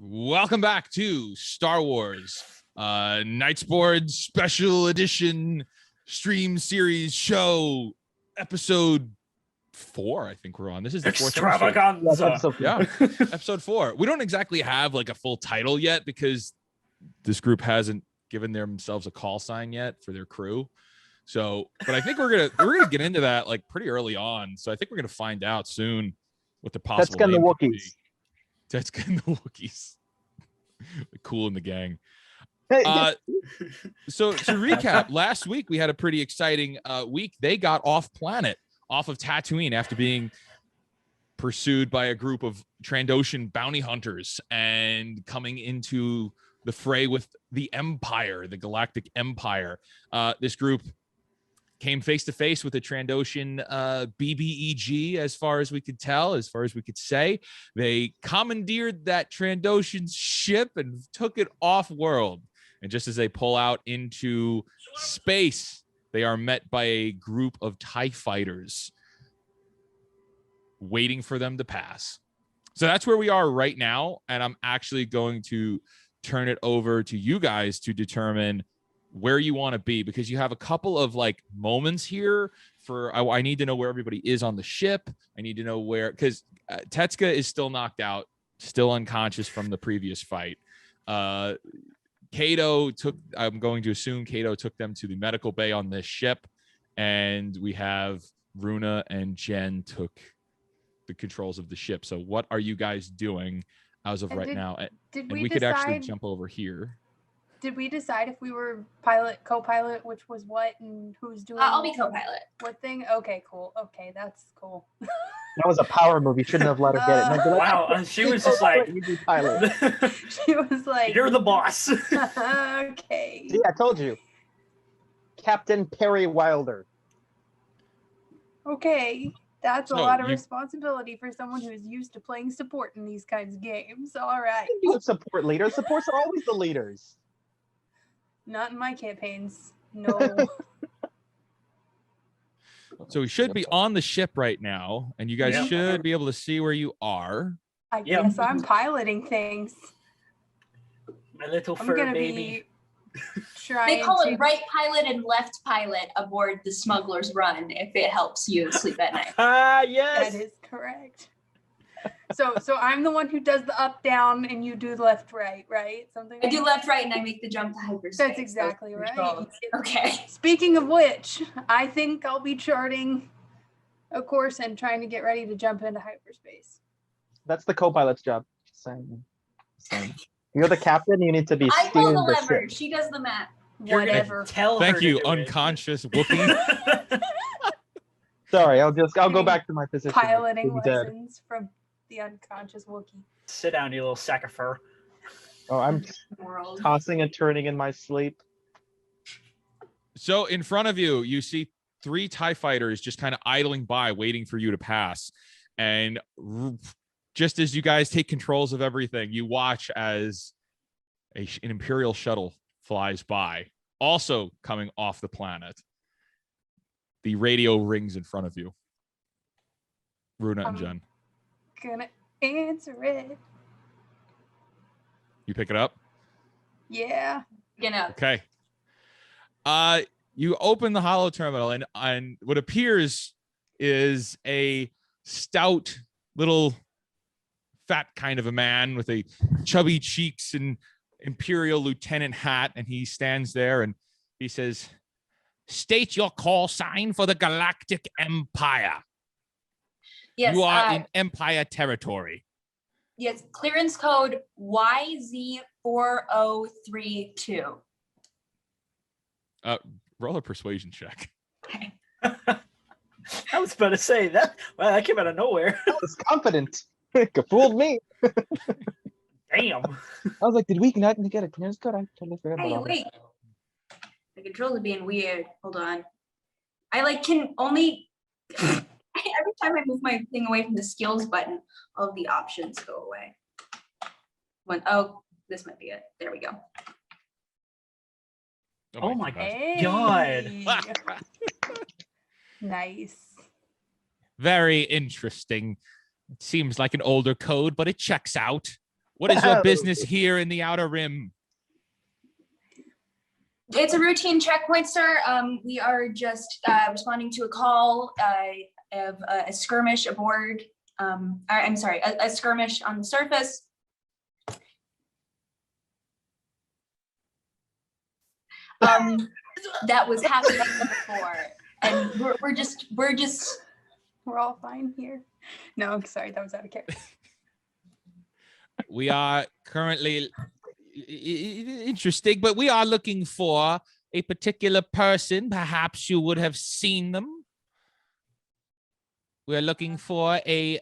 Welcome back to Star Wars Knightsboard Special Edition Stream Series Show Episode 4. I think we're on. This is the fourth Extravaganza. Yeah, Episode 4. We don't exactly have like a full title yet because this group hasn't given themselves a call sign yet for their crew. So, but I think we're gonna get into that like pretty early on. So I think we're gonna find out soon what the possible That's name the could be. Wookiees. That's getting the Wookiees. Cool in the gang. So to recap, last week we had a pretty exciting week. They got off planet, off of Tatooine after being pursued by a group of Trandoshan bounty hunters and coming into the fray with the Empire, the Galactic Empire. This group came face to face with a Trandoshan BBEG, as far as we could tell, as far as we could say. They commandeered that Trandoshan ship and took it off world. And just as they pull out into space, they are met by a group of TIE fighters waiting for them to pass. So that's where we are right now. And I'm actually going to turn it over to you guys to determine where you want to be, because you have a couple of like moments here for I need to know where everybody is on the ship. I need to know where, because Tetska is still knocked out, still unconscious from the previous fight. Kato took, I'm going to assume Kato took them to the medical bay on this ship, and we have Runa and Jen took the controls of the ship. So what are you guys doing as of right now? Did we could actually jump over here. Did we decide if we were pilot, co-pilot, which was what, and who's doing? I'll be co-pilot. What thing? Okay, cool. Okay, that's cool. That was a power move. You shouldn't have let her get it. No, Wow, she was just like, you be pilot. She was like, "You're the boss." Okay. See, I told you. Captain Perry Wilder. Okay. That's a So lot of you- responsibility for someone who is used to playing support in these kinds of games. All right. You have support leaders. Supports are always the leaders. Not in my campaigns. No. So we should be on the ship right now, and you guys Yeah. should be able to see where you are. I Yeah. guess I'm piloting things. My little I'm fur gonna baby. be trying They call to... it right pilot and left pilot aboard the Smuggler's Run if it helps you sleep at night. Ah, That yes. is correct. So I'm the one who does the up down and you do the left right, right? Something. I do like left right and I make the jump to hyperspace. That's exactly Those right. controls. Okay. Speaking of which, I think I'll be charting a course and trying to get ready to jump into hyperspace. That's the co-pilot's job. Same. You're the captain. You need to be I pull steering the the lever. ship. She does the map. You're gonna Whatever. tell her Thank to you, do it. unconscious Wookiee. Sorry, I'll go back to my position. Piloting Being dead. lessons from the unconscious Wookiee. Sit down, you little sack of fur. Oh, I'm World. tossing and turning in my sleep. So in front of you, you see 3 TIE fighters just kind of idling by, waiting for you to pass. And just as you guys take controls of everything, you watch as an Imperial shuttle flies by, also coming off the planet. The radio rings in front of you. Runa and Jen. Gonna answer it. You pick it up? Yeah. You know. Okay. You open the holo terminal, and what appears is a stout little fat kind of a man with a chubby cheeks and Imperial lieutenant hat, and he stands there and he says, "State your call sign for the Galactic Empire. Yes. You are in Empire territory." Yes. Clearance code YZ4032. Roll a persuasion check. Okay. I was about to say that. Wow, that came out of nowhere. I was confident. Fooled me. Damn. I was like, did we not get a clearance code? I totally forgot Hey, about all wait. The controls are being weird. Hold on. I can only every time I move my thing away from the skills button, all of the options go away. Oh, this might be it. There we go. Oh my gosh. Hey. God. Nice. Very interesting. It seems like an older code, but it checks out. What is your business here in the Outer Rim? It's a routine checkpoint, sir. We are just responding to a call of a skirmish aboard. I'm sorry, a skirmish on the surface. That was happening before, and We're all fine here. No, I'm sorry, that was out of character. We are currently interesting, but we are looking for a particular person. Perhaps you would have seen them. We're looking for a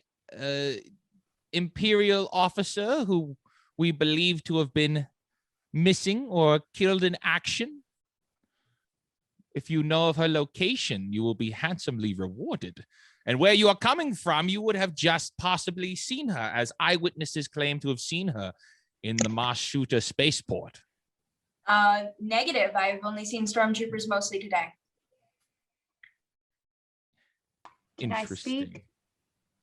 Imperial officer who we believe to have been missing or killed in action. If you know of her location, you will be handsomely rewarded. And where you are coming from, you would have just possibly seen her, as eyewitnesses claim to have seen her in the Mashuta spaceport. Negative. I've only seen stormtroopers mostly today. Can I Interesting. speak?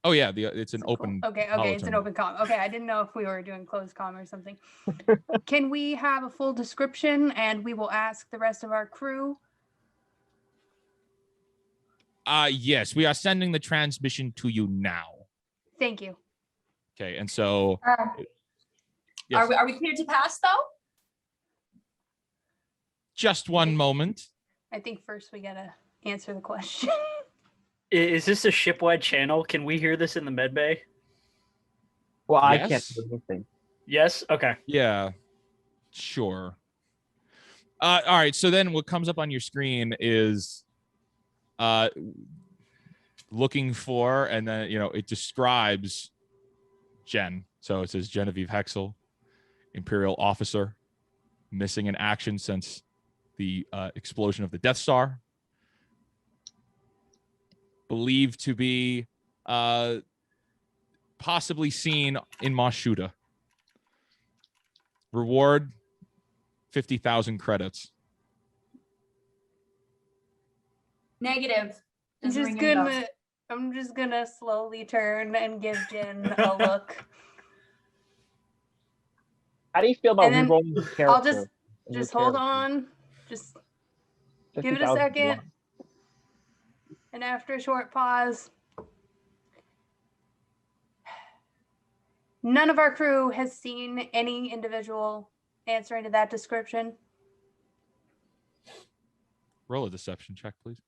Oh yeah, it's an open. Okay, it's an open comm. Okay, I didn't know if we were doing closed comm or something. Can we have a full description and we will ask the rest of our crew? Yes, we are sending the transmission to you now. Thank you. Okay, and so yes. Are we cleared to pass though? Just one moment. I think first we gotta answer the question. Is this a shipwide channel? Can we hear this in the med bay? Well, I Yes. can't do anything. Yes. Okay. Yeah, sure. All right, so then what comes up on your screen is looking for, and then it describes Jen. So it says Genevieve Hexel, Imperial officer, missing in action since the explosion of the Death Star. Believed to be possibly seen in Mashuta. Reward 50,000 credits. Negative. I'm Doesn't just ring any bells. gonna slowly turn and give Jen a look. How do you feel about And then rerolling the character? I'll in your just hold character? on. Just give it a 50,000 second. And after a short pause, none of our crew has seen any individual answering to that description. Roll a deception check, please.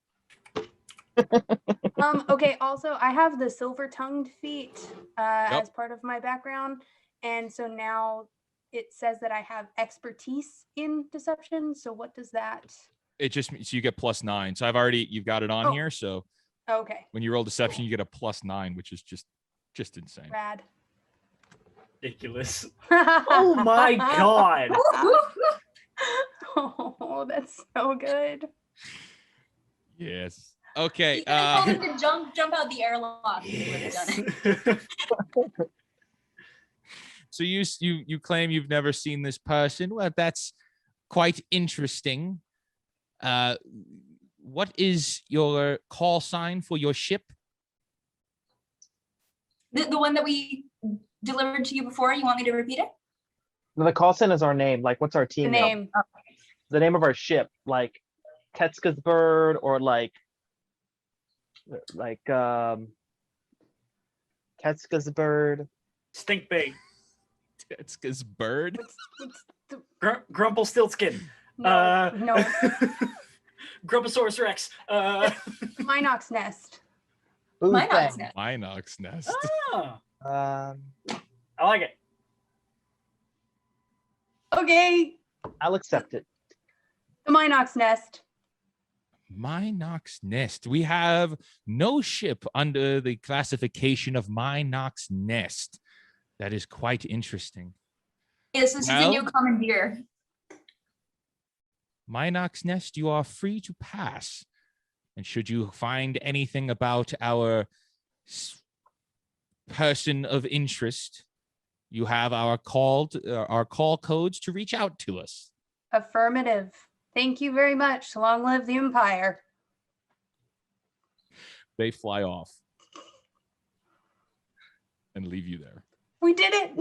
Okay, also, I have the silver-tongued feat as part of my background. And so now it says that I have expertise in deception. So what does that? It just means you get +9. So you've got it on here. So Okay, when you roll deception, you get a +9, which is just insane. rad. Ridiculous. Oh my god. Oh, that's so good. Yes. Okay. You could have told him to jump out the airlock. He would have done it. So you claim you've never seen this person. Well, that's quite interesting. What is your call sign for your ship? The one that we delivered to you before. You want me to repeat it? No, the call sign is our name. Like, what's our The team name. The name of our ship, like Ketska's bird, or like Ketska's bird. Stink bait. It's his bird. What's the, Grumplestiltskin. no, no, Grumposaurus Rex. Minox nest. Ooh, Minox thanks. nest. Minox nest. Ah, Um, I like it. Okay, I'll accept it. the Minox nest. Minox nest. We have no ship under the classification of Minox nest. That is quite interesting. Yes, this is a new Well- commandeer. Minox nest, you are free to pass. And should you find anything about our person of interest, you have our call codes to reach out to us. Affirmative. Thank you very much. Long live the Empire. They fly off and leave you there. We did it.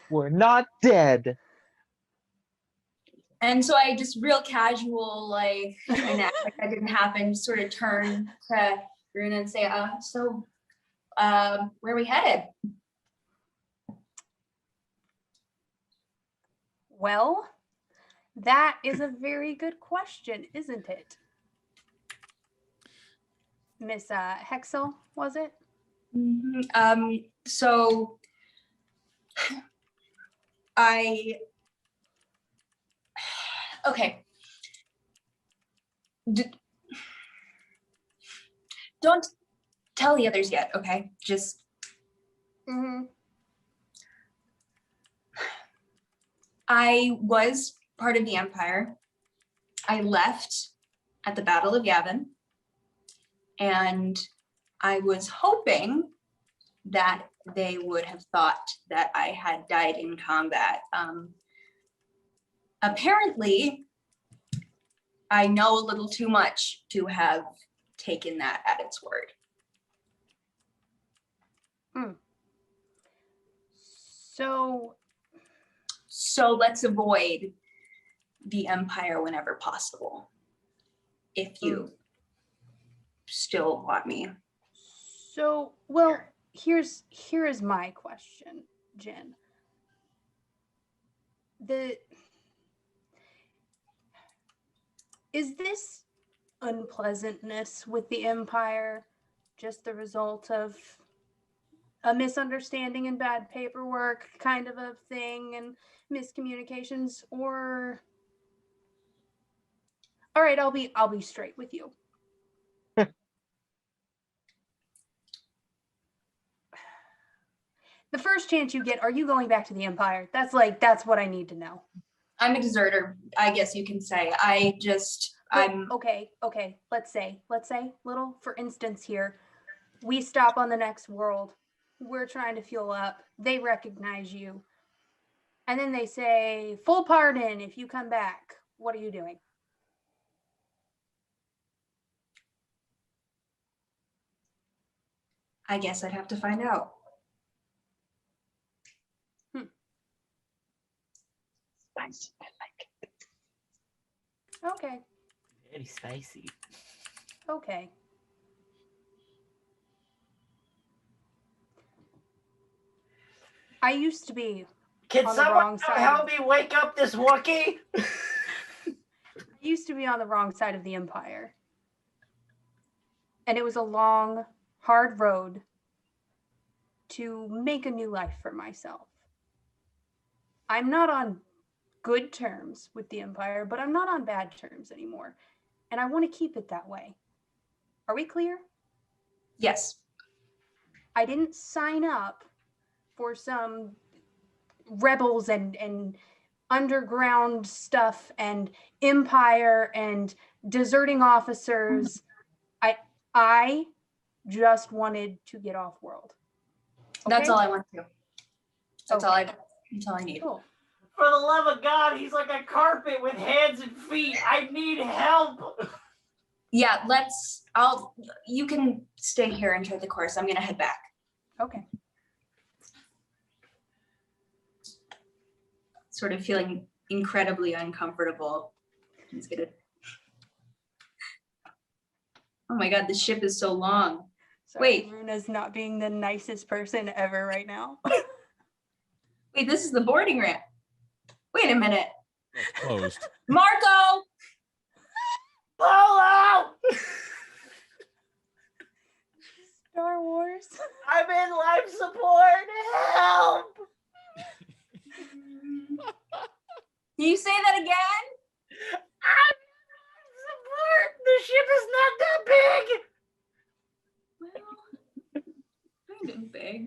We're not dead. And so I just real casual, like, and act like that didn't happen, just sort of turn to Runa and say, where are we headed? Well, that is a very good question, isn't it? Miss Hexel, was it? Mm-hmm. So okay. Don't tell the others yet, okay? Just. I was part of the Empire. I left at the Battle of Yavin, and I was hoping that they would have thought that I had died in combat. Apparently, I know a little too much to have taken that at its word. So let's avoid the Empire whenever possible, if you still want me. So, well, here is my question, Jen. Is this unpleasantness with the Empire just the result of a misunderstanding and bad paperwork kind of a thing and miscommunications, or all right, I'll be straight with you. The first chance you get, are you going back to the Empire? That's what I need to know. I'm a deserter, I guess you can say. I'm okay. Let's say, little for instance here, we stop on the next world. We're trying to fuel up. They recognize you. And then they say, full pardon if you come back. What are you doing? I guess I'd have to find out. Spicy. I like it. Okay. Very spicy. Okay. I used to be Can on the someone wrong side. help me wake up this Wookiee? I used to be on the wrong side of the Empire. And it was a long, hard road to make a new life for myself. I'm not on good terms with the Empire, but I'm not on bad terms anymore. And I want to keep it that way. Are we clear? Yes. I didn't sign up for some rebels and underground stuff and Empire and deserting officers. I just wanted to get off world. Okay? That's all I want to. That's all Okay. I need. Cool. For the love of God, he's like a carpet with hands and feet. I need help. Yeah, you can stay here and chart the course. I'm gonna head back. Okay. Sort of feeling incredibly uncomfortable. It's gonna. Oh my God, the ship is so long. Sorry, Wait. Runa's not being the nicest person ever right now. Wait, this is the boarding ramp. Wait a minute. It's closed. Marco! Polo! Star Wars. I'm in life support. Help! Can you say that again? I'm in life support. The ship is not that big. Well, kind of big.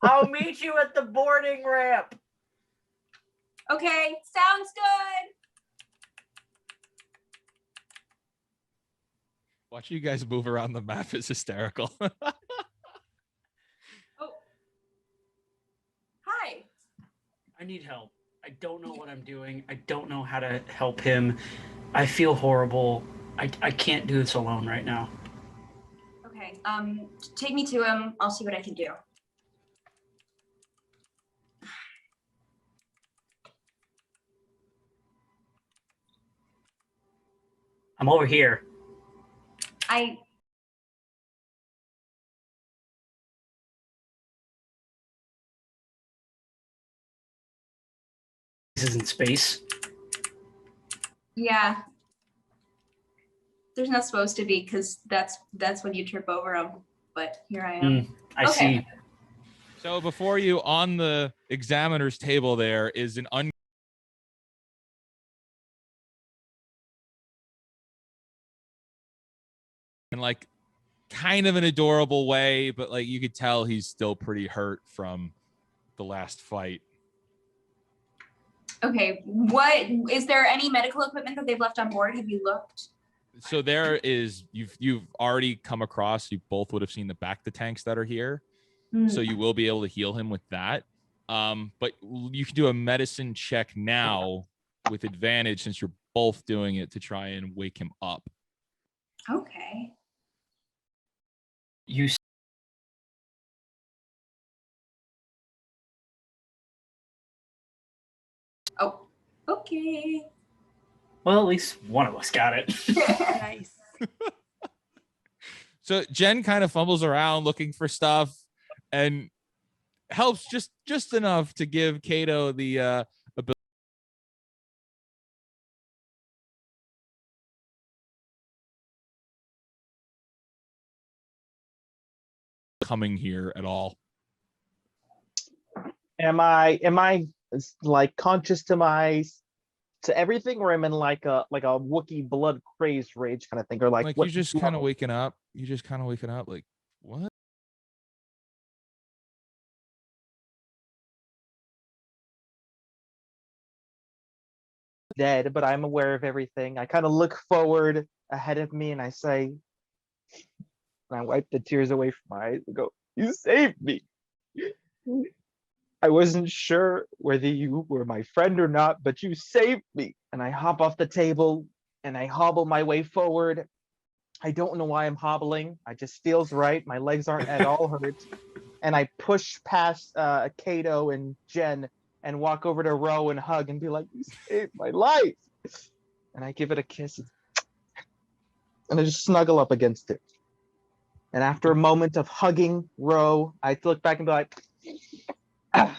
I'll meet you at the boarding ramp. Okay, sounds good. Watching you guys move around the map is hysterical. Oh. Hi. I need help. I don't know what I'm doing. I don't know how to help him. I feel horrible. I can't do this alone right now. Okay, take me to him. I'll see what I can do. I'm over here. This is in space. Yeah. There's not supposed to be, because that's when you trip over them. But here I am. I Okay. see. So before you, on the examiner's table, there is an in like kind of an adorable way, but like you could tell he's still pretty hurt from the last fight. Okay. What is there any medical equipment that they've left on board? Have you looked? So there is, you've already come across, you both would have seen the Bacta tanks that are here. So you will be able to heal him with that. But you can do a medicine check now with advantage since you're both doing it to try and wake him up. Okay. You Oh, okay. well, at least one of us got it. Nice. So Jen kind of fumbles around looking for stuff and helps just enough to give Kato the ability. Coming here at all. Am I like conscious to everything, or am I in like a Wookiee blood crazed rage kind of thing, or like you just kind of waking up. You just kind of waking up like, what? dead, but I'm aware of everything. I kind of look forward ahead of me and I say, and I wipe the tears away from my eyes and go, "You saved me. I wasn't sure whether you were my friend or not, but you saved me." And I hop off the table and I hobble my way forward. I don't know why I'm hobbling. It just feels right. My legs aren't at all hurt. And I push past Kato and Jen and walk over to Ro and hug and be like, "You saved my life." And I give it a kiss. And I just snuggle up against it. And after a moment of hugging Ro, I look back and be like,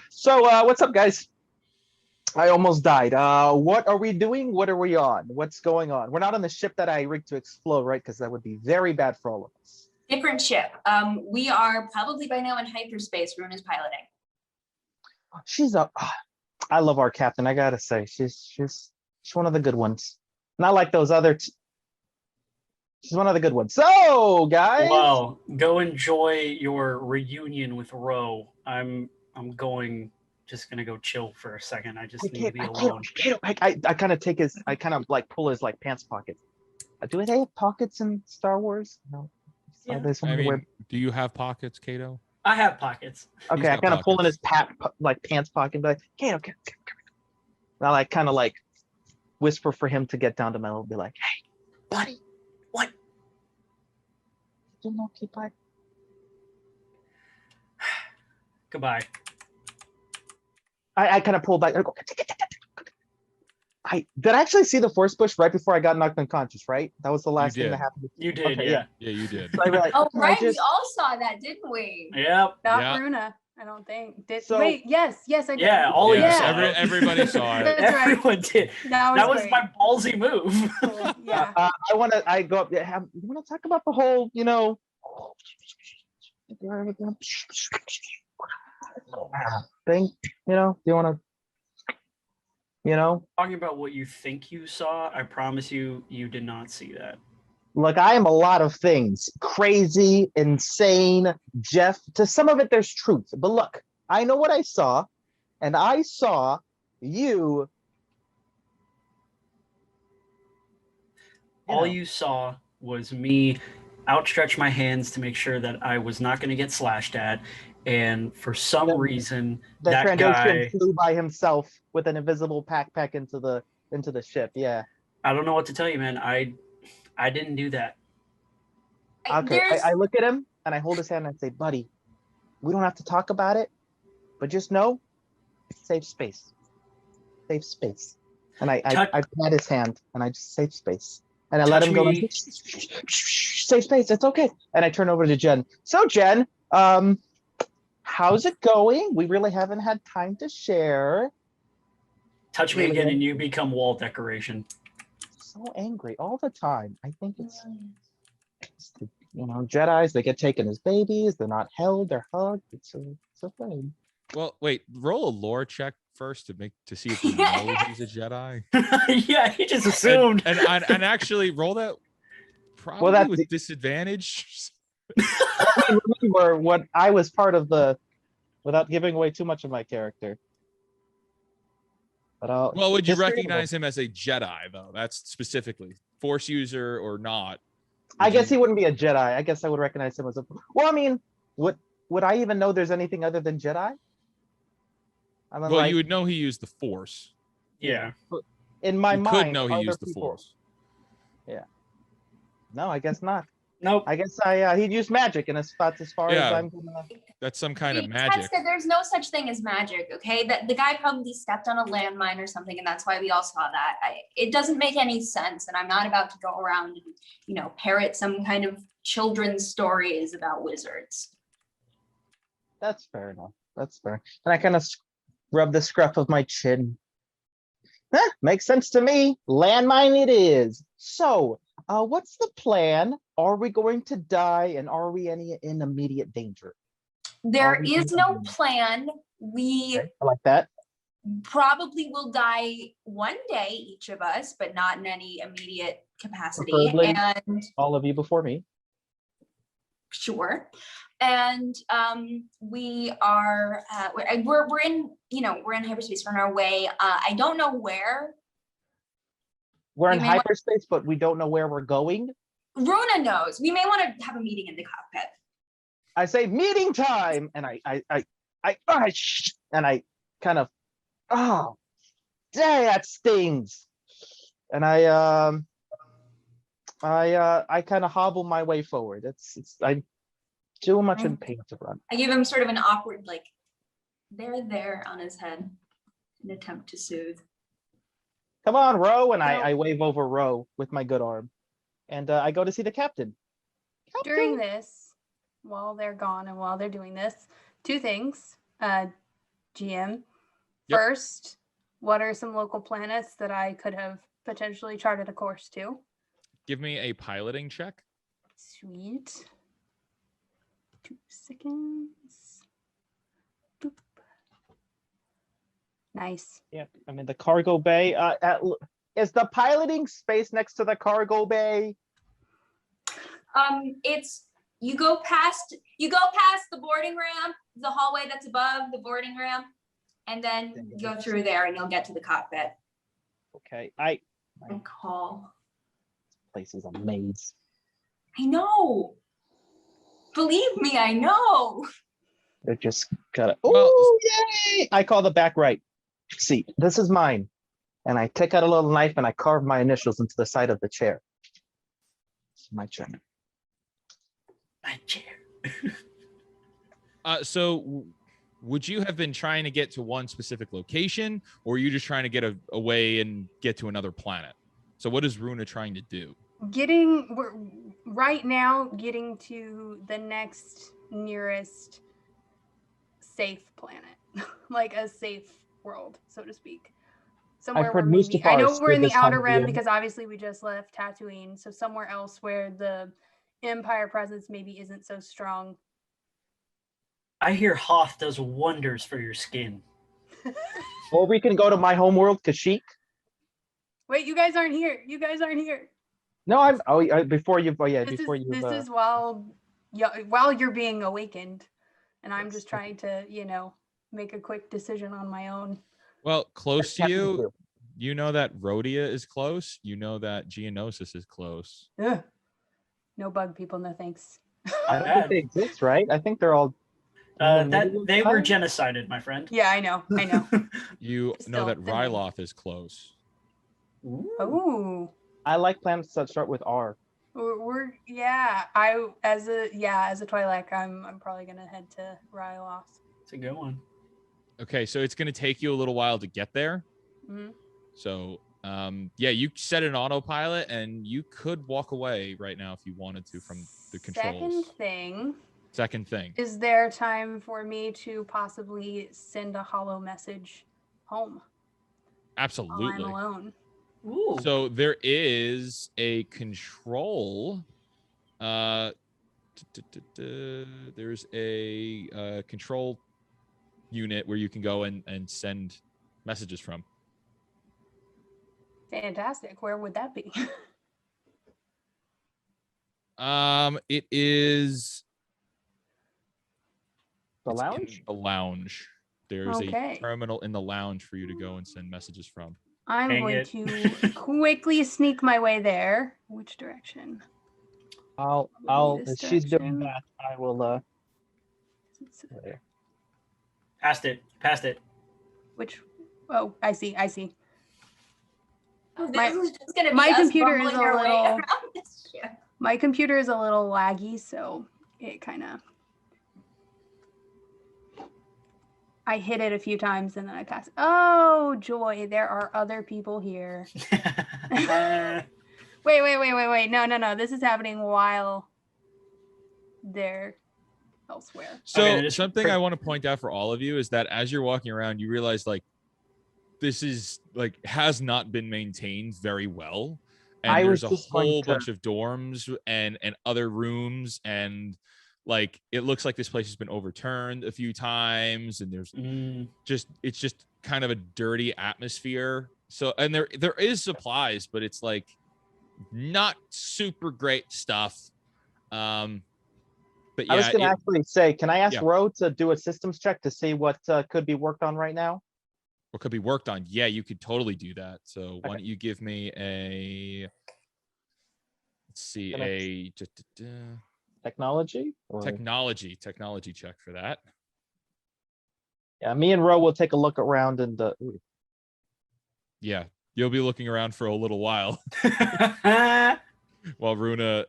"So what's up, guys? I almost died. What are we doing? What are we on? What's going on? We're not on the ship that I rigged to explode, right? Because that would be very bad for all of us." Different ship. We are probably by now in hyperspace. Rune is piloting. She's a, I love our captain. I gotta say, she's one of the good ones. Not like those other. She's one of the good ones. So, guys. Well, go enjoy your reunion with Ro. I'm just gonna go chill for a second. I just need to be alone. I kind of take his. I kind of like pull his like pants pocket. Do they have pockets in Star Wars? No. Yeah. I mean, do you have pockets, Kato? I have pockets. Okay, I kind of pull in his pants pocket and be like, Kato, come. And I like kind of like whisper for him to get down to my level, be like, "Hey, buddy, what? You know, keep by." Goodbye. I kind of pull back. I did actually see the force push right before I got knocked unconscious, right? That was the last thing that happened. You did, Okay, yeah. Yeah, you did. So I'd be like, Oh, "I right. We just-" all saw that, didn't we? Yep. Not Yeah. Bruna, I don't think. So- Wait, yes, I did. Yeah, all of you Yes, saw it. everybody saw it. That's right. Everyone did. That was great. my ballsy move. Cool. Yeah. I go up. You want to talk about the whole, thing? Do you want to? Talking about what you think you saw, I promise you, you did not see that. Look, I am a lot of things. Crazy, insane, Jeff. To some of it, there's truth. But look, I know what I saw, and I saw you. All you saw was me outstretch my hands to make sure that I was not going to get slashed at. And for some reason, The that Trandoshan guy, flew by himself with an invisible backpack into the ship. Yeah. I don't know what to tell you, man. I didn't do that. Okay. I look at him and I hold his hand and I say, "Buddy, we don't have to talk about it, but just know, safe space. Safe space." And I pat his hand and I just safe space. And I let him go. Touch me. Safe space. It's okay. And I turn over to Jen. So Jen, how's it going? We really haven't had time to share. Touch me again and you become wall decoration. So angry all the time. I think it's Jedis, they get taken as babies. They're not held. They're hugged. It's a thing. Well, wait. Roll a lore check first to see if you know he's a Jedi. Yeah, he just assumed. And actually roll that probably with disadvantage. Remember what I was part of without giving away too much of my character. But well, would you recognize him as a Jedi though? That's specifically Force user or not. I guess he wouldn't be a Jedi. I guess I would recognize him as a. Well, I mean, would I even know there's anything other than Jedi? I mean, well, you would know he used the Force. Yeah. In my mind, could know he used the Force. Yeah. No, I guess not. Nope. I guess he'd use magic, and that's as far as I'm gonna. That's some kind of Ted magic. said there's no such thing as magic, okay? That the guy probably stepped on a landmine or something, and that's why we all saw that. It doesn't make any sense, and I'm not about to go around and, parrot some kind of children's stories about wizards. That's fair enough. That's fair. And I kind of rub the scruff of my chin. Makes sense to me. Landmine it is. So, what's the plan? Are we going to die, and are we in immediate danger? There is no plan. We Okay, I like that. probably will die one day, each of us, but not in any immediate capacity. Preferably And all of you before me. sure. And we are we're in hyperspace. We're on our way. I don't know where. We're in We may want- hyperspace, but we don't know where we're going. Runa knows. We may want to have a meeting in the cockpit. I say meeting time, and I kind of, oh, dang, that stings. And I kind of hobble my way forward. I'm too much in pain to run. I give him sort of an awkward, like, there on his head, an attempt to soothe. Come on, Ro, and I wave over Ro with my good arm, and I go to see the captain. During this, while they're gone and while they're doing this, two things, GM. Yep. First, what are some local planets that I could have potentially charted a course to? Give me a piloting check. Sweet. 2 seconds. Boop. Nice. Yeah, I'm in the cargo bay. Is the piloting space next to the cargo bay? It's you go past the boarding ramp, the hallway that's above the boarding ramp, and then go through there, and you'll get to the cockpit. Okay, And call. place is a maze. I know. Believe me, I know. They're just kind of, Well, oh, yay! I call the back right seat. This is mine. And I take out a little knife and I carve my initials into the side of the chair. It's my chair. My chair. So would you have been trying to get to one specific location, or are you just trying to get away and get to another planet? So what is Runa trying to do? We're right now getting to the next nearest safe planet, like a safe world, so to speak. Somewhere where maybe, I know we're in the outer rim because obviously we just left Tatooine, so somewhere else where the Empire presence maybe isn't so strong. I hear Hoth does wonders for your skin. Or we can go to my homeworld, Kashyyyk. Wait, you guys aren't here. You guys aren't here. No, I'm. Oh, before you. Oh, yeah, This before is, you. This is while you're being awakened, and I'm just trying to, make a quick decision on my own. Well, close to Captain you, Q. you know that Rhodia is close. You know that Geonosis is close. Ugh. No bug people, no thanks. I don't think they exist, right? I think they're all. They were genocided, my friend. Yeah, I know. You know Still, that the name. Ryloth is close. Oh, I like planets that start with R. we're as a Twi'lek, I'm probably gonna head to Ryloth. It's a good one. Okay, so it's going to take you a little while to get there. Mhm. So Yeah, you set an autopilot, and you could walk away right now if you wanted to from the controls. Second thing. Is there time for me to possibly send a hollow message home? Absolutely. While I'm alone. Ooh. So there is a control. There's a control unit where you can go and send messages from. Fantastic. Where would that be? It is The it's in lounge? the lounge. There's Okay. a terminal in the lounge for you to go and send messages from. I'm Dang going it. to quickly sneak my way there. Which direction? I'll This as she's doing direction. that, I will there. Passed it. Which? Oh, I see. Oh, My- this is just gonna be my us computer is bumbling a our way little- around this ship. My computer is a little laggy, so it kind of. I hit it a few times and then I passed. Oh, joy. There are other people here. Wait. No. This is happening while they're elsewhere. So Okay, just something I want to point out for all of you is that as you're walking around, you realize like this is like has not been maintained very well. And I there's was a just going whole to- bunch of dorms and other rooms, and like it looks like this place has been overturned a few times, and there's it's just kind of a dirty atmosphere. So and there is supplies, but it's like not super great stuff. But yeah, I was gonna actually say, can I ask yeah. Ro to do a systems check to see what could be worked on right now? what could be worked on. Yeah, you could totally do that. So Okay. why don't you give me a let's see Can I- a Technology? Or- technology check for that. Yeah, me and Ro will take a look around and Yeah, you'll be looking around for a little while while Runa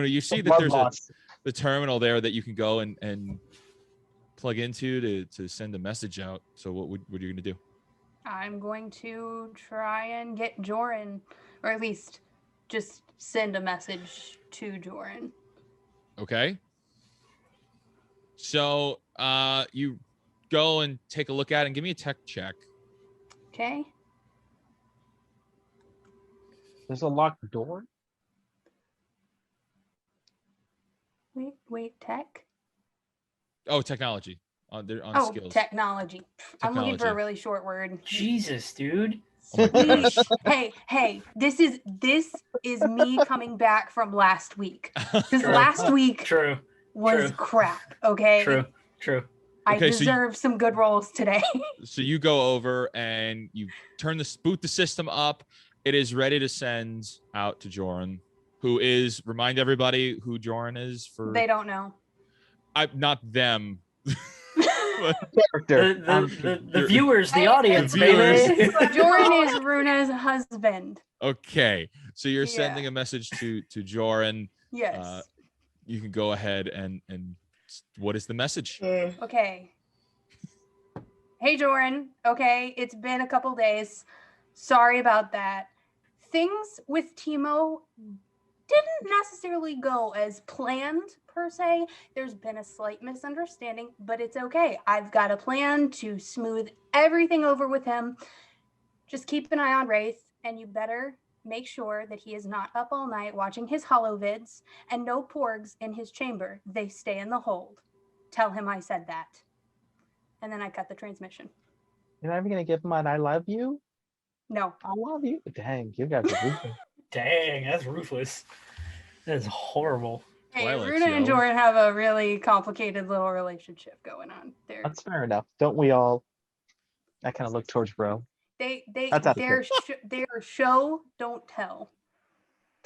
you see that blood there's loss. the terminal there that you can go and plug into to send a message out. So what are you gonna do? I'm going to try and get Joran, or at least just send a message to Joran. Okay. So you go and take a look at it and give me a tech check. Okay. There's a locked door. Wait, tech? Oh, technology. On Oh, skills. technology. I'm looking for a Technology. really short word. Jesus, dude. Oh my gosh. Hey, this is me coming back from last week. Because True. last week True. was True. crap, okay? True. I Okay, so you- deserve some good rolls today. So you go over and you boot the system up. It is ready to send out to Joran, who is remind everybody who Joran is for They don't know. not them. Character. The viewers, the audience, The viewers. baby. Joran is Runa's husband. Okay. So you're Yeah. sending a message to Joran. Yes. You can go ahead and what is the message? Okay. Hey, Joran. Okay, it's been a couple days. Sorry about that. Things with TEEMO didn't necessarily go as planned, per se. There's been a slight misunderstanding, but it's okay. I've got a plan to smooth everything over with him. Just keep an eye on Wraith, and you better make sure that he is not up all night watching his holovids, and no porgs in his chamber. They stay in the hold. Tell him I said that. And then I cut the transmission. You're not even gonna give him an "I love you"? No. I love you. Dang, you guys are ruthless. Dang, that's ruthless. That is horrible. Hey, Twilight, Runa and yo. Jordan have a really complicated little relationship going on. That's fair enough. Don't we all? I kind of look towards Bro. That's out of Their show don't tell.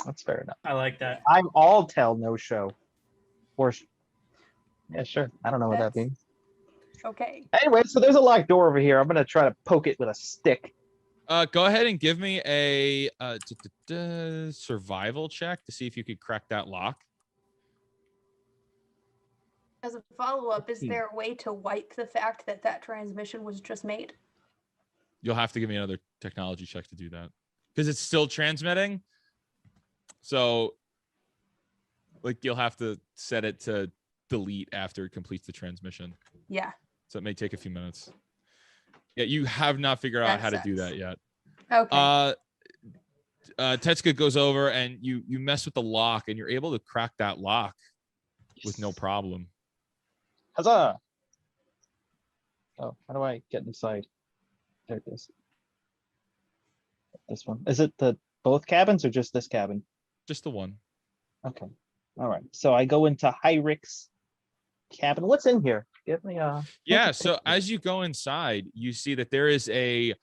That's fair enough. I like that. I'm all tell, no show. Or yeah, sure. I don't know what that That's- means. Okay. Anyway, so there's a locked door over here. I'm gonna try to poke it with a stick. Go ahead and give me a survival check to see if you could crack that lock. As a follow-up, is 15. there a way to wipe the fact that that transmission was just made? You'll have to give me another technology check to do that. because it's still transmitting. So like you'll have to set it to delete after it completes the transmission. Yeah. So it may take a few minutes. Yeah, you have not figured out how to do that yet. Okay. Tetsuka goes over and you mess with the lock and you're able to crack that lock with no problem. Huzzah! Oh, how do I get inside? There it is. This one. Is it the both cabins or just this cabin? Just the one. Okay. All right. So I go into Hyrix cabin. What's in here? Give me a. Yeah, so as you go inside, you see that there is a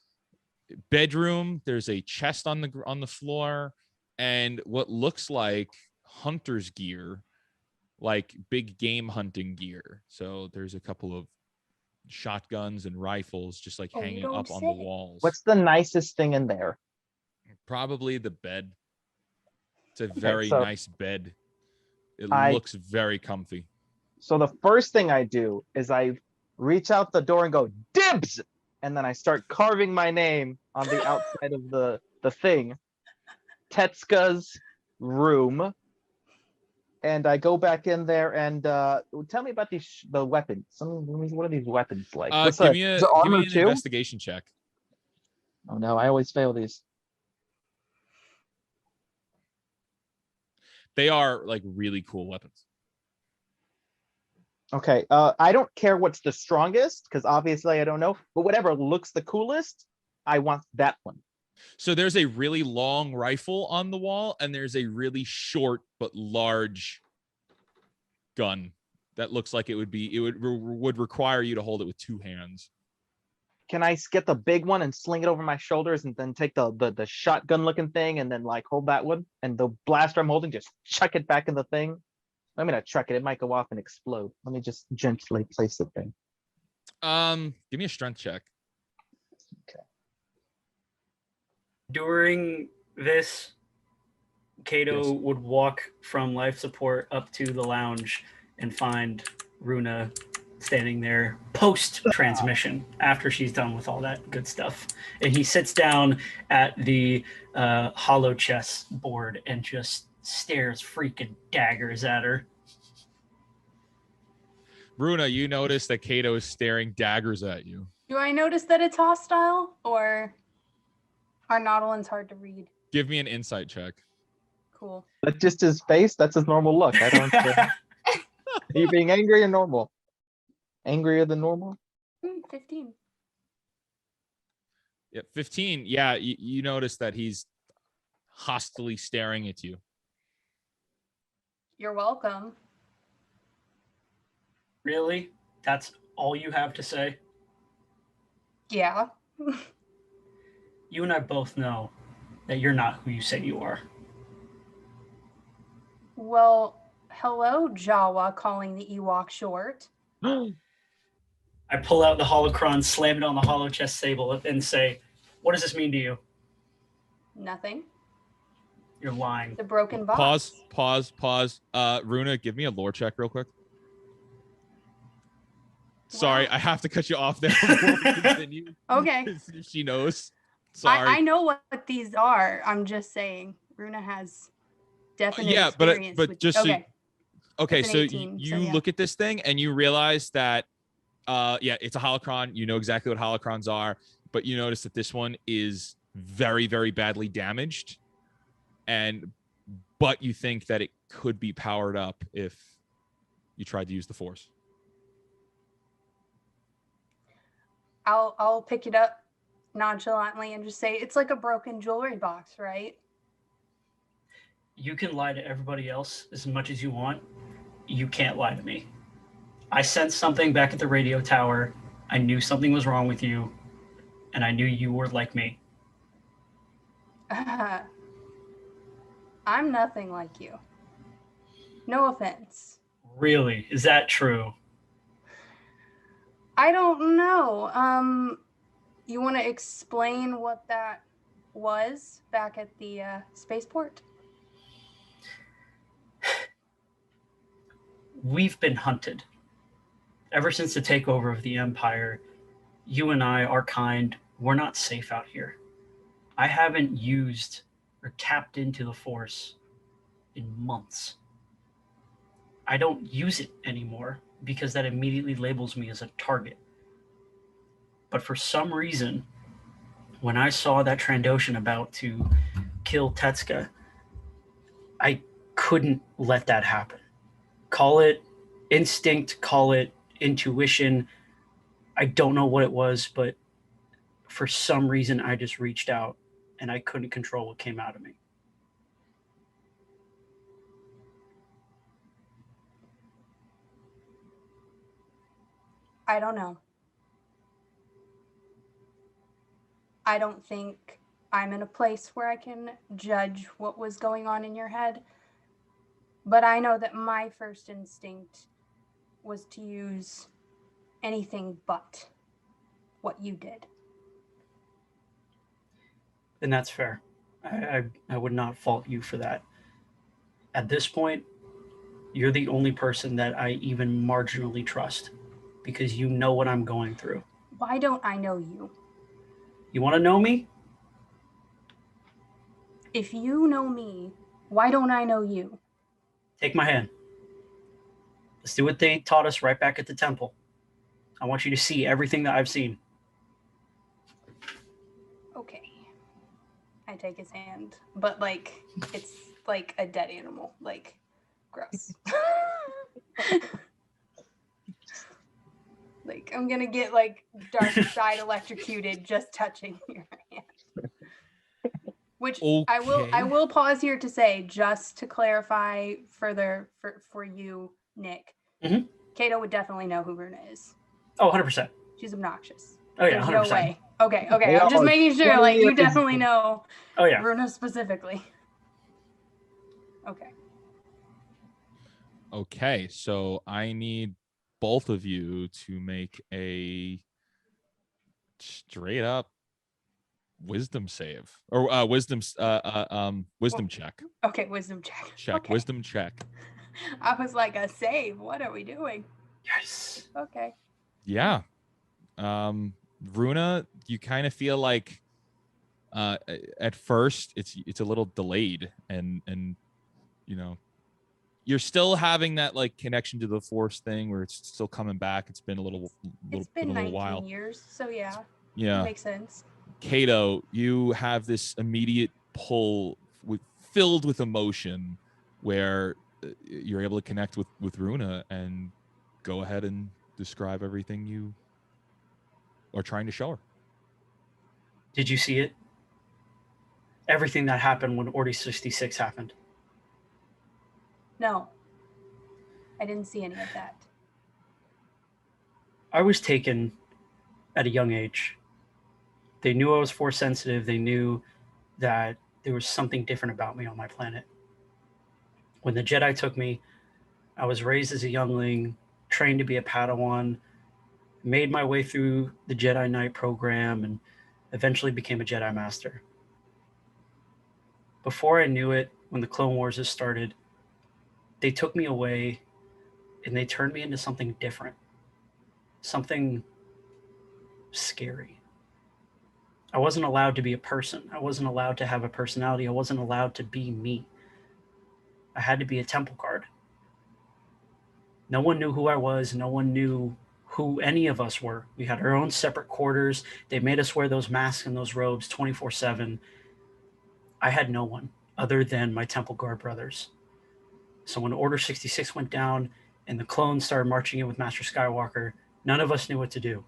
bedroom, there's a chest on the floor, and what looks like hunter's gear, like big game hunting gear. So there's a couple of shotguns and rifles just like hanging up on the walls. What's the nicest thing in there? Probably the bed. It's a very nice bed. It looks very comfy. So the first thing I do is I reach out the door and go, dibs! And then I start carving my name on the outside of the thing. Tetsuka's room. And I go back in there and tell me about the weapons. What are these weapons like? Give me an investigation check. Oh no, I always fail these. They are like really cool weapons. Okay, I don't care what's the strongest, because obviously I don't know, but whatever looks the coolest, I want that one. So there's a really long rifle on the wall, and there's a really short but large gun that looks like it would require you to hold it with two hands. Can I get the big one and sling it over my shoulders and then take the shotgun looking thing and then like hold that one, and the blaster I'm holding, just chuck it back in the thing? I'm gonna chuck it. It might go off and explode. Let me just gently place the thing. Give me a strength check. Okay. During this, Kato would walk from life support up to the lounge and find Runa standing there post transmission after she's done with all that good stuff. And he sits down at the hollow chess board and just stares freaking daggers at her. Runa, you notice that Kato is staring daggers at you. Do I notice that it's hostile, or are Nautilin's hard to read? Give me an insight check. Cool. That's just his face. That's his normal look. I don't. Are you being angry or normal? Angrier than normal? 15. Yeah, 15. Yeah, you notice that he's hostilely staring at you. You're welcome. Really? That's all you have to say? Yeah. You and I both know that you're not who you say you are. Well, hello, Jawa, calling the Ewok short. I pull out the holocron, slam it on the hollow chest table, and say, "What does this mean to you?" Nothing. You're lying. The broken box. Pause. Runa, give me a lore check real quick. Sorry, I have to cut you off there before we continue. Okay. She knows. Sorry. I know what these are. I'm just saying. Runa has definite experience. But just okay. Okay, so 18, you look at this thing and you realize that, it's a holocron. You know exactly what holocrons are, but you notice that this one is very, very badly damaged, but you think that it could be powered up if you tried to use the Force. I'll pick it up nonchalantly and just say, it's like a broken jewelry box, right? You can lie to everybody else as much as you want. You can't lie to me. I sensed something back at the radio tower. I knew something was wrong with you, and I knew you were like me. I'm nothing like you. No offense. Really? Is that true? I don't know. You want to explain what that was back at the spaceport? We've been hunted. Ever since the takeover of the Empire, you and I, our kind, we're not safe out here. I haven't used or tapped into the Force in months. I don't use it anymore because that immediately labels me as a target. But for some reason, when I saw that Trandoshan about to kill Tetsuka, I couldn't let that happen. Call it instinct, call it intuition. I don't know what it was, but for some reason I just reached out and I couldn't control what came out of me. I don't know. I don't think I'm in a place where I can judge what was going on in your head. But I know that my first instinct was to use anything but what you did. And that's fair. I would not fault you for that. At this point, you're the only person that I even marginally trust because you know what I'm going through. Why don't I know you? You want to know me? If you know me, why don't I know you? Take my hand. Let's do what they taught us right back at the temple. I want you to see everything that I've seen. Okay. I take his hand, but like it's like a dead animal, like gross. Like I'm gonna get like dark side electrocuted just touching your hand. Which I will pause here to say, just to clarify further for you, Nick. Mhm. Kato would definitely know who Runa is. Oh, 100%. She's obnoxious. Oh, yeah, There's 100%. no way. Okay. I'm just making sure, like, you definitely know Runa specifically. Okay, so I need both of you to make a straight up wisdom save or wisdom check. Okay, wisdom check. Okay. Wisdom check. I was like, a save. What are we doing? Yes. Okay. Yeah. Runa, you kind of feel like at first it's a little delayed and you know you're still having that like connection to the Force thing where it's still coming back. It's been a little while. Years, so yeah. Yeah. Makes sense. Kato, you have this immediate pull filled with emotion where you're able to connect with Runa and go ahead and describe everything you are trying to show her. Did you see it? Everything that happened when Order 66 happened. No. I didn't see any of that. I was taken at a young age. They knew I was Force sensitive. They knew that there was something different about me on my planet. When the Jedi took me, I was raised as a youngling, trained to be a Padawan, made my way through the Jedi Knight program, and eventually became a Jedi Master. Before I knew it, when the Clone Wars had started, they took me away and they turned me into something different, something scary. I wasn't allowed to be a person. I wasn't allowed to have a personality. I wasn't allowed to be me. I had to be a temple guard. No one knew who I was. No one knew who any of us were. We had our own separate quarters. They made us wear those masks and those robes 24/7. I had no one other than my temple guard brothers. So when Order 66 went down and the clones started marching in with Master Skywalker, none of us knew what to do.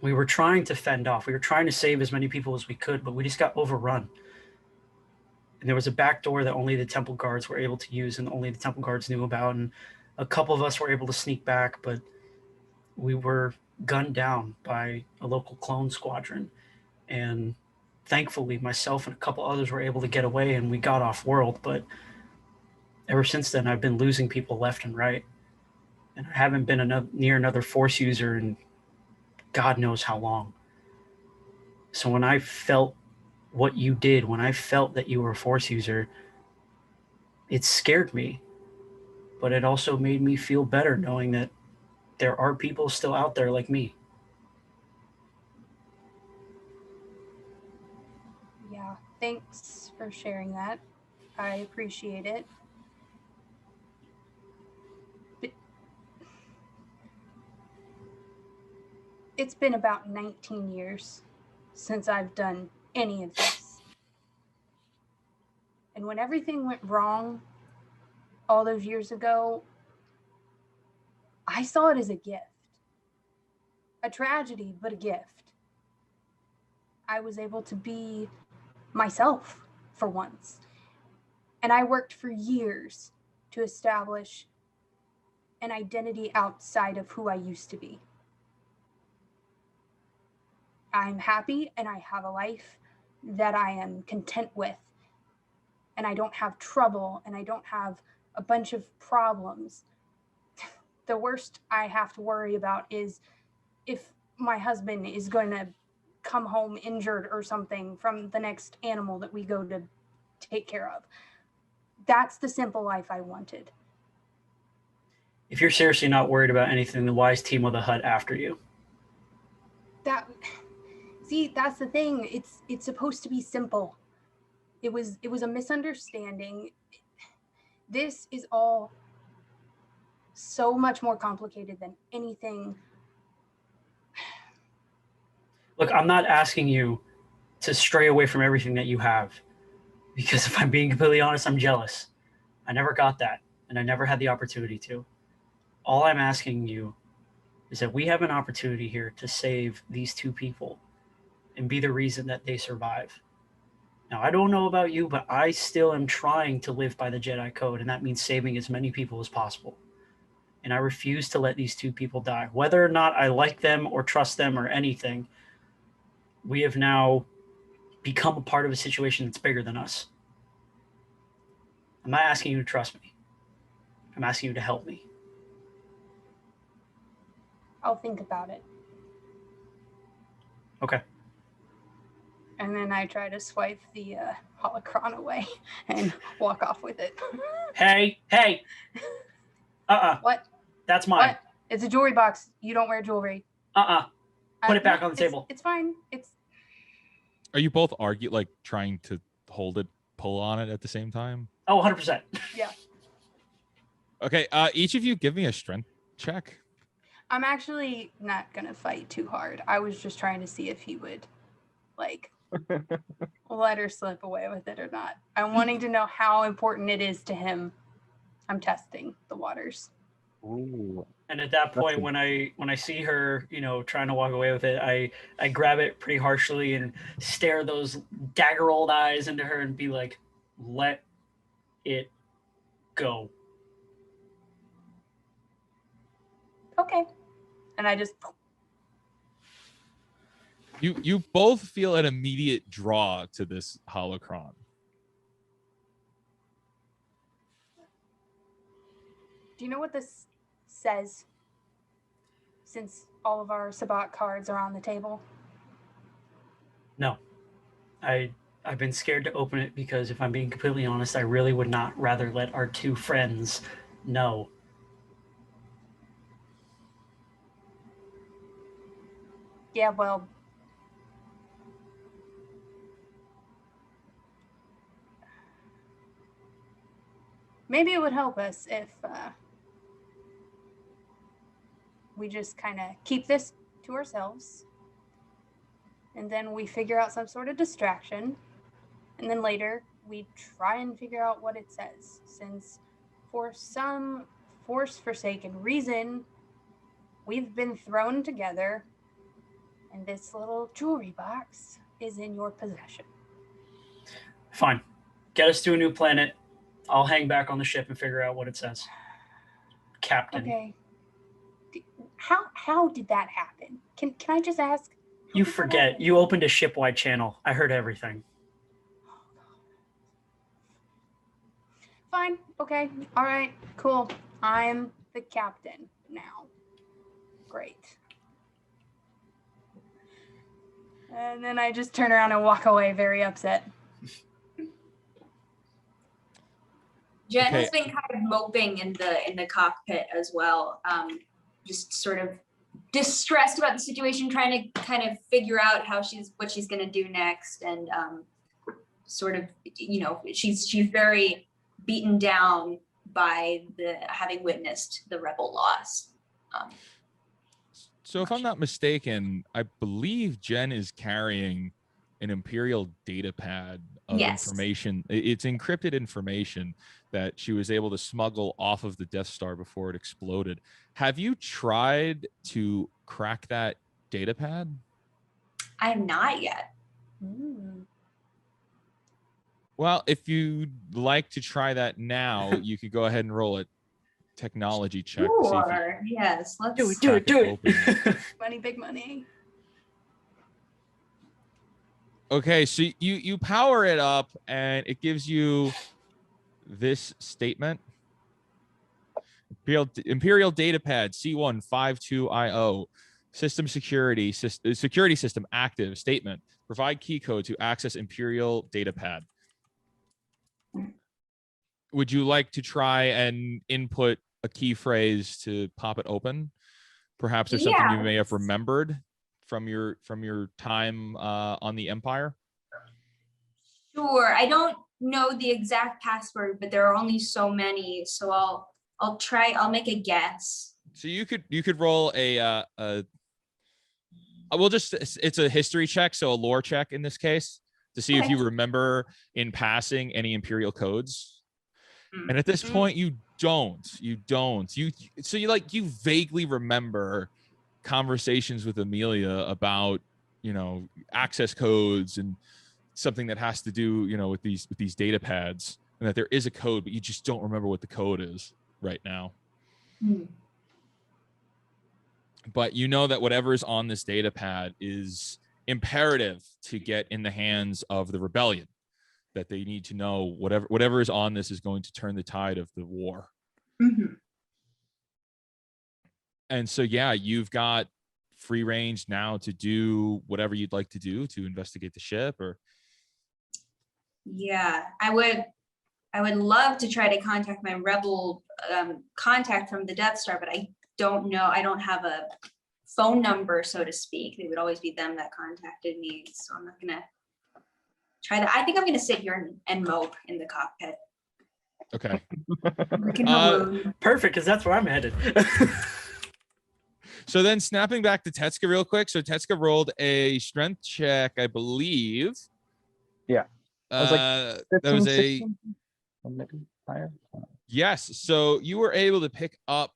We were trying to fend off. We were trying to save as many people as we could, but we just got overrun. And there was a back door that only the temple guards were able to use and only the temple guards knew about. And a couple of us were able to sneak back, but we were gunned down by a local clone squadron. And thankfully, myself and a couple others were able to get away and we got off world. But ever since then, I've been losing people left and right. And I haven't been near another Force user in God knows how long. So when I felt what you did, when I felt that you were a Force user, it scared me. But it also made me feel better knowing that there are people still out there like me. Thanks for sharing that. I appreciate it. But it's been about 19 years since I've done any of this. And when everything went wrong all those years ago, I saw it as a gift. A tragedy, but a gift. I was able to be myself for once. And I worked for years to establish an identity outside of who I used to be. I'm happy and I have a life that I am content with. And I don't have trouble and I don't have a bunch of problems. The worst I have to worry about is if my husband is going to come home injured or something from the next animal that we go to take care of. That's the simple life I wanted. If you're seriously not worried about anything, then why is TEEMO the Hutt after you? See, that's the thing. It's supposed to be simple. It was a misunderstanding. This is all so much more complicated than anything. Look, I'm not asking you to stray away from everything that you have, because if I'm being completely honest, I'm jealous. I never got that, and I never had the opportunity to. All I'm asking you is that we have an opportunity here to save these two people and be the reason that they survive. Now, I don't know about you, but I still am trying to live by the Jedi Code, and that means saving as many people as possible. And I refuse to let these two people die. Whether or not I like them or trust them or anything, we have now become a part of a situation that's bigger than us. I'm not asking you to trust me. I'm asking you to help me. I'll think about it. Okay. And then I try to swipe the holocron away and walk off with it. Hey! What? That's mine. What? It's a jewelry box. You don't wear jewelry. Put it back on the table. It's fine. Are you both trying to hold it, pull on it at the same time? Oh, 100%. Yeah. Okay, each of you give me a strength check. I'm actually not going to fight too hard. I was just trying to see if he would, let her slip away with it or not. I'm wanting to know how important it is to him. I'm testing the waters. Ooh. And at that point, when I see her, trying to walk away with it, I grab it pretty harshly and stare those dagger-old eyes into her and be like, let it go. Okay. And I just... You both feel an immediate draw to this holocron. Do you know what this says? Since all of our Sabbat cards are on the table. No. I've been scared to open it because if I'm being completely honest, I really would not rather let our two friends know. Yeah, well... maybe it would help us if we just kind of keep this to ourselves. And then we figure out some sort of distraction. And then later we try and figure out what it says. Since for some force-forsaken reason, we've been thrown together and this little jewelry box is in your possession. Fine. Get us to a new planet. I'll hang back on the ship and figure out what it says. Captain. Okay. How did that happen? Can I just ask? You forget. You opened a ship-wide channel. I heard everything. Fine. Okay. All right. Cool. I'm the captain now. Great. And then I just turn around and walk away very upset. Jen has been kind of moping in the cockpit as well, just sort of distressed about the situation, trying to kind of figure out what she's going to do next. And sort of, she's very beaten down by having witnessed the rebel loss. So if I'm not mistaken, I believe Jen is carrying an Imperial data pad of information. It's encrypted information that she was able to smuggle off of the Death Star before it exploded. Have you tried to crack that data pad? I have not yet. Well, if you'd like to try that now, you could go ahead and roll a technology check. To see if you yes, let's Do it. open. Money, big money. Okay, so you power it up and it gives you this statement. Imperial data pad C152IO. System security system active. Statement. Provide key code to access Imperial data pad. Would you like to try and input a key phrase to pop it open? Perhaps there's something you may have remembered from your time on the Empire. Sure. I don't know the exact password, but there are only so many, so I'll try. I'll make a guess. So you could roll a it's a history check, so a lore check in this case, to see if you remember in passing any Imperial codes. And at this point, you vaguely remember conversations with Amelia about, access codes and something that has to do, with these data pads, and that there is a code, but you just don't remember what the code is right now. But you know that whatever is on this data pad is imperative to get in the hands of the rebellion, that they need to know whatever is on this is going to turn the tide of the war. And so, yeah, you've got free range now to do whatever you'd like to do to investigate the ship. Or yeah, I would love to try to contact my rebel contact from the Death Star, but I don't know. I don't have a phone number, so to speak. It would always be them that contacted me, so I'm not gonna try that. I think I'm gonna sit here and mope in the cockpit. Okay. Perfect, because that's where I'm headed. So then snapping back to Tetsuka real quick. So Tetsuka rolled a strength check, I believe. Yeah. That was a higher. Yes. So you were able to pick up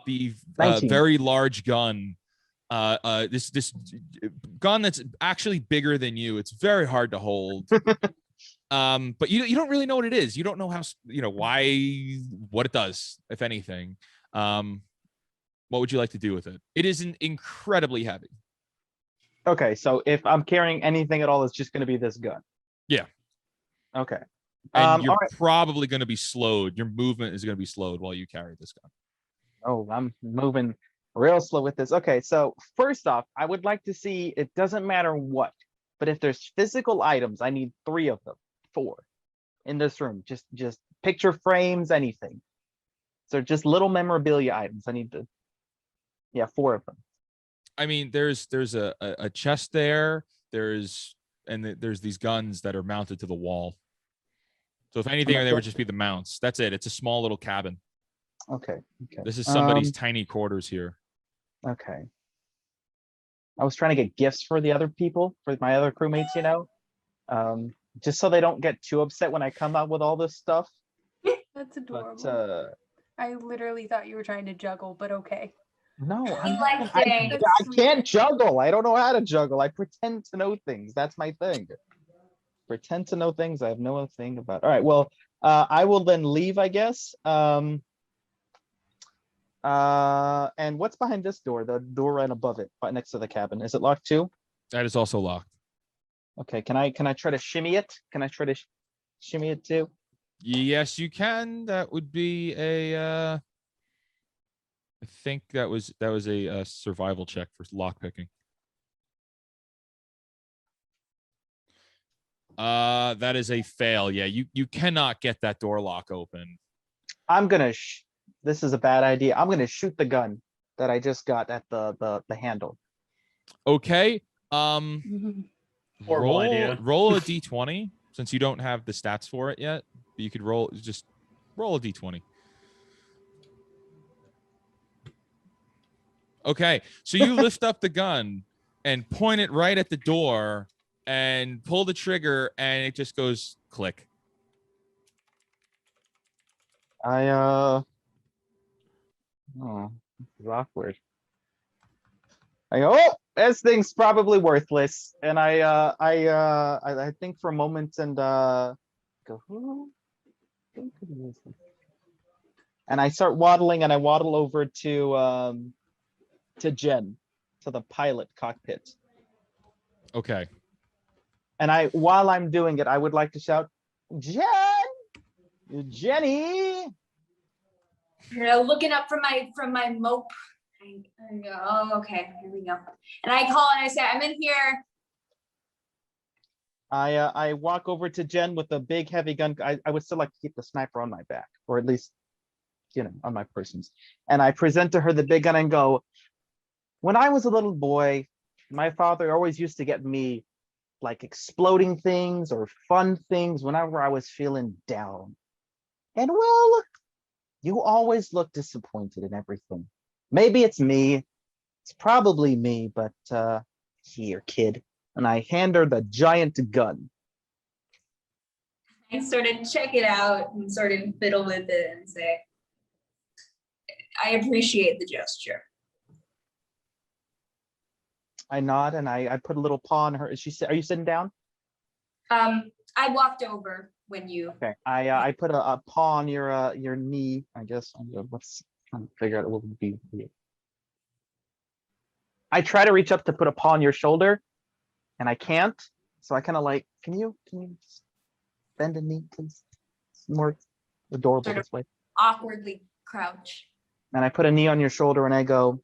the 19. very large gun. This gun that's actually bigger than you. It's very hard to hold. But you don't really know what it is. You don't know how, what it does, if anything. What would you like to do with it? It is incredibly heavy. Okay, so if I'm carrying anything at all, it's just going to be this gun. Yeah. Okay. And you're right. probably going to be slowed. Your movement is going to be slowed while you carry this gun. Oh, I'm moving real slow with this. Okay, so first off, I would like to see, it doesn't matter what, but if there's physical items, I need 3 of them, 4 in this room. Just picture frames, anything. So just little memorabilia items. I need to, 4 of them. I mean, there's a chest there. There's these guns that are mounted to the wall. So if anything, they would just be the mounts. That's it. It's a small little cabin. Okay. This is somebody's tiny quarters here. Okay. I was trying to get gifts for the other people, for my other crewmates, just so they don't get too upset when I come out with all this stuff. That's adorable. But, I literally thought you were trying to juggle, but okay. no, I can't juggle. I don't know how to juggle. I pretend to know things. That's my thing. Pretend to know things I have no thing about. All right, well, I will then leave, I guess. And what's behind this door? The door right above it, right next to the cabin. Is it locked too? That is also locked. Okay, can I try to shimmy it? Can I try to shimmy it too? Yes, you can. That would be a I think that was a survival check for lock picking. That is a fail. Yeah, you cannot get that door lock open. I'm gonna this is a bad idea. I'm gonna shoot the gun that I just got at the handle. Okay. Horrible idea. Roll a d20 since you don't have the stats for it yet. You could just roll a d20. Okay, so you lift up the gun and point it right at the door and pull the trigger, and it just goes click. Oh, this is awkward. I go, oh, this thing's probably worthless. And I think for a moment and go, who? And I start waddling, and I waddle over to Jen, to the pilot cockpit. Okay. And while I'm doing it, I would like to shout, Jenny. Looking up from my mope. I go, oh, okay, here we go. And I call and I say, I'm in here. I walk over to Jen with a big heavy gun. I would still like to keep the sniper on my back, or at least, on my persons. And I present to her the big gun and go, when I was a little boy, my father always used to get me like exploding things or fun things whenever I was feeling down. And well, you always look disappointed in everything. Maybe it's me. It's probably me, but here, kid. And I hand her the giant gun. I sort of check it out and sort of fiddle with it and say, I appreciate the gesture. I nod and I put a little paw on her. Are you sitting down? I walked over when you. Okay. I put a paw on your knee. I guess. Let's try to figure out what would be. I try to reach up to put a paw on your shoulder, and I can't. So I kind of like, can you just bend a knee, please? It's more adorable Sort of this way. Awkwardly crouch. And I put a knee on your shoulder and I go,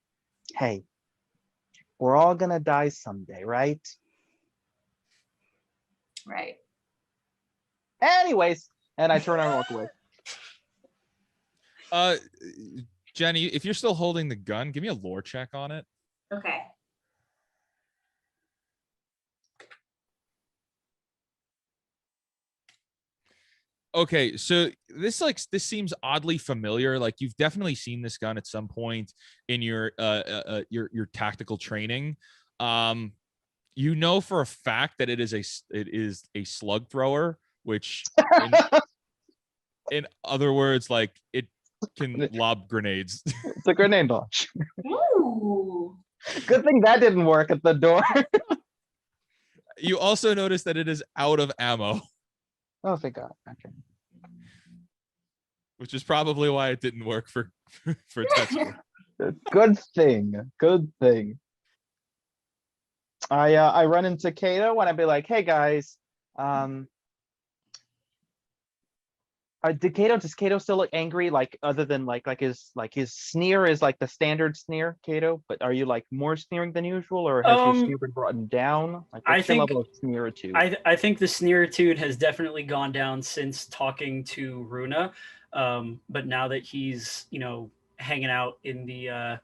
hey, we're all gonna die someday, right? Right. Anyways, and I turn around and walk away. Jenny, if you're still holding the gun, give me a lore check on it. Okay. Okay, so this seems oddly familiar. Like you've definitely seen this gun at some point in your tactical training. You know for a fact that it is a slug thrower, which in other words, like it can lob grenades. It's a grenade launch. Ooh. Good thing that didn't work at the door. You also notice that it is out of ammo, Oh, thank God. Okay. which is probably why it didn't work for Tetsu. Good thing. Good thing. I run into Kato and I'd be like, hey guys, does Kato still look angry? Like other than like his sneer is like the standard sneer, Kato, but are you like more sneering than usual, or has your sneer been brought down? Like what's your level of sneeritude? I think the sneeritude has definitely gone down since talking to Runa. But now that he's, hanging out in the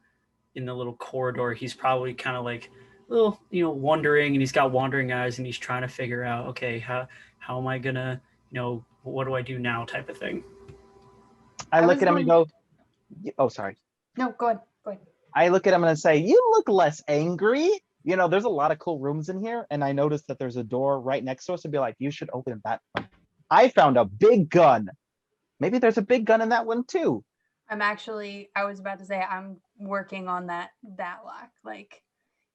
little corridor, he's probably kind of like little, wondering, and he's got wandering eyes, and he's trying to figure out, okay, how am I gonna, what do I do now, type of thing. I look at him and go, oh, sorry. No, go ahead. Go ahead. I look at him and I say, you look less angry. There's a lot of cool rooms in here, and I noticed that there's a door right next to us and be like, you should open that one. I found a big gun. Maybe there's a big gun in that one too. I was about to say I'm working on that lock,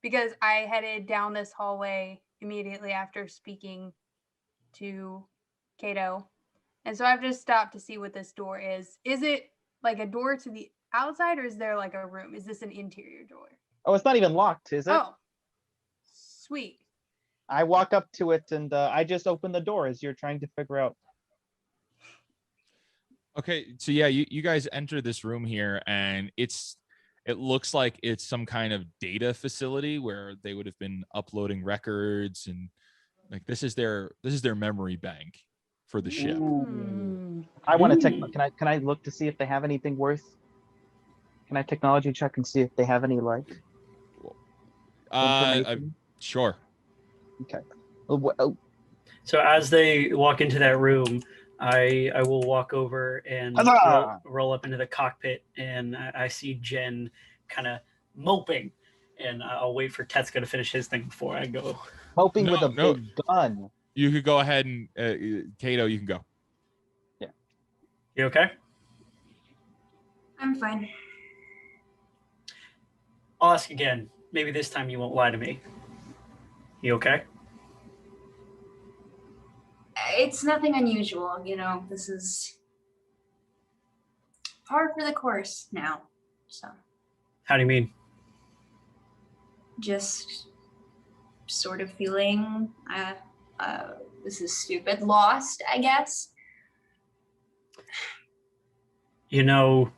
because I headed down this hallway immediately after speaking to Kato. And so I've just stopped to see what this door is. Is it like a door to the outside, or is there like a room? Is this an interior door? Oh, it's not even locked, is it? Oh, sweet. I walk up to it and I just open the door as you're trying to figure out. Okay, so yeah, you guys enter this room here, and it looks like it's some kind of data facility where they would have been uploading records, and like this is their memory bank for the ship. I want to can I look to see if they have anything worth? Can I technology check and see if they have any Sure. information? Okay. So as they walk into that room, I will walk over and Huzzah! roll up into the cockpit, and I see Jen kind of moping, and I'll wait for Tetsuka to finish his thing before I go. Moping with a No. big gun. You could go ahead and Kato, you can go. You okay? I'm fine. I'll ask again. Maybe this time you won't lie to me. You okay? It's nothing unusual, you know. This is par for the course now. So How do you mean? just sort of feeling this is stupid, lost, I guess. You know,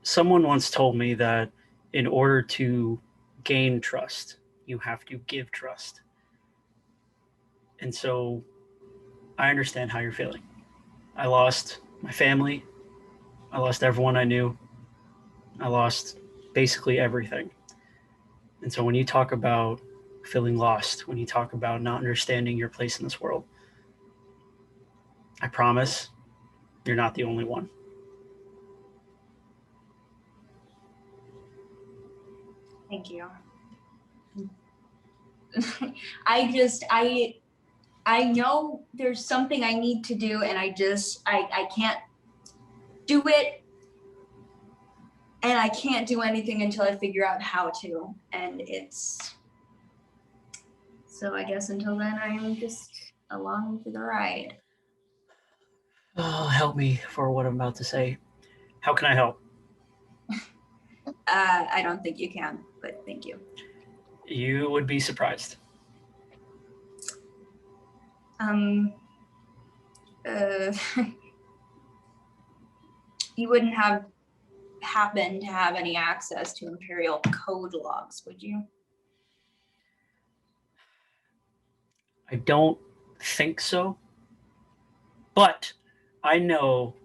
someone once told me that in order to gain trust, you have to give trust. And so I understand how you're feeling. I lost my family. I lost everyone I knew. I lost basically everything. And so when you talk about feeling lost, when you talk about not understanding your place in this world, I promise you're not the only one. Thank you. I know there's something I need to do, and I can't do it, and I can't do anything until I figure out how to, and so I guess until then I'm just along for the ride. Oh, help me for what I'm about to say. How can I help? I don't think you can, but thank you. You would be surprised. You wouldn't have happened to have any access to Imperial code logs, would you? I don't think so. But I know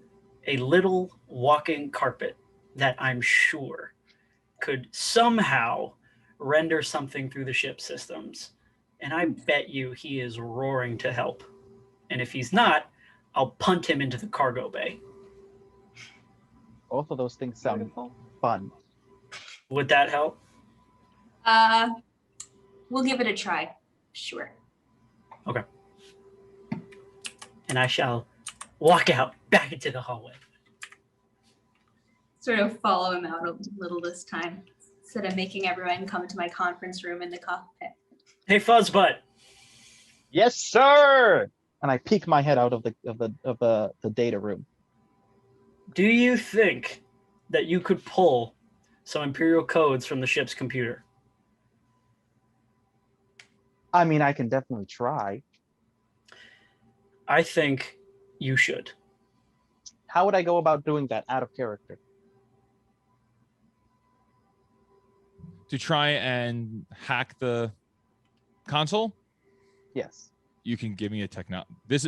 a little walking carpet that I'm sure could somehow render something through the ship systems. And I bet you he is roaring to help. And if he's not, I'll punt him into the cargo bay. Both of those things sound fun. Would that help? We'll give it a try. Sure. Okay. And I shall walk out back into the hallway. Sort of follow him out a little this time, instead of making everyone come to my conference room in the cockpit. Hey, Fuzzbutt. Yes, sir. And I peek my head out of the data room. Do you think that you could pull some Imperial codes from the ship's computer? I mean, I can definitely try. I think you should. How would I go about doing that out of character? To try and hack the console, Yes. you can give me a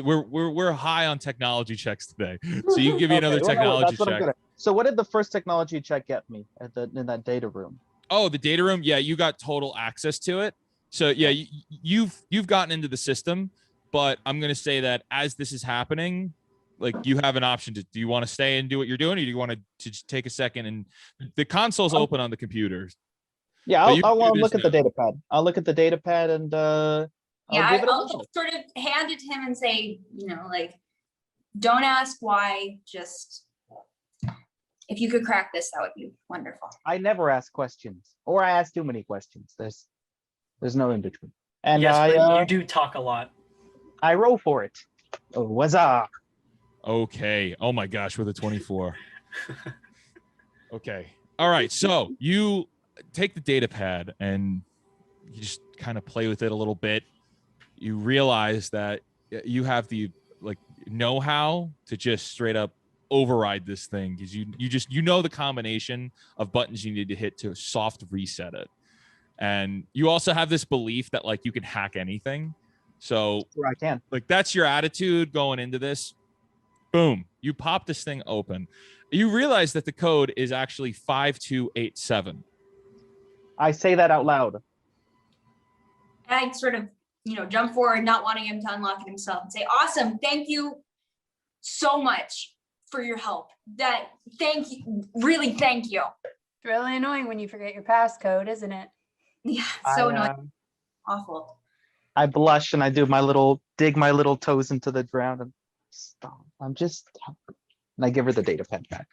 we're high on technology checks today. So you can give me another Okay, well, no, technology that's what I'm check. gonna- So what did the first technology check get me in that data room? Oh, the data room. Yeah, you got total access to it. So yeah, you've gotten into the system, but I'm gonna say that as this is happening, like you have an option to, do you want to stay and do what you're doing, or do you want to just take a second and the console's open on the computers? Yeah, But you I'll can do look this at the now. data pad. I'll look at the data pad and Yeah, give it a I'll whirl. sort of hand it to him and say, you know, like, don't ask why, just if you could crack this, that would be wonderful. I never ask questions, or I ask too many questions. There's no in between. And yes, but I you do talk a lot. I roll for it. Oh, huzzah! Okay. Oh my gosh, with a 24. Okay. All right. So you take the data pad and you just kind of play with it a little bit. You realize that you have the know-how to just straight up override this thing, because you know the combination of buttons you need to hit to soft reset it. And you also have this belief that you can hack anything. So Sure, I can. that's your attitude going into this. Boom, you pop this thing open. You realize that the code is actually 5287. I say that out loud. I sort of jump forward, not wanting him to unlock it himself, and say, "Awesome, thank you so much for your help. Thank you, really, thank you." It's really annoying when you forget your passcode, isn't it? Yeah, it's so I, annoying, awful. I blush and I do dig my little toes into the ground and stop. And I give her the data pad back.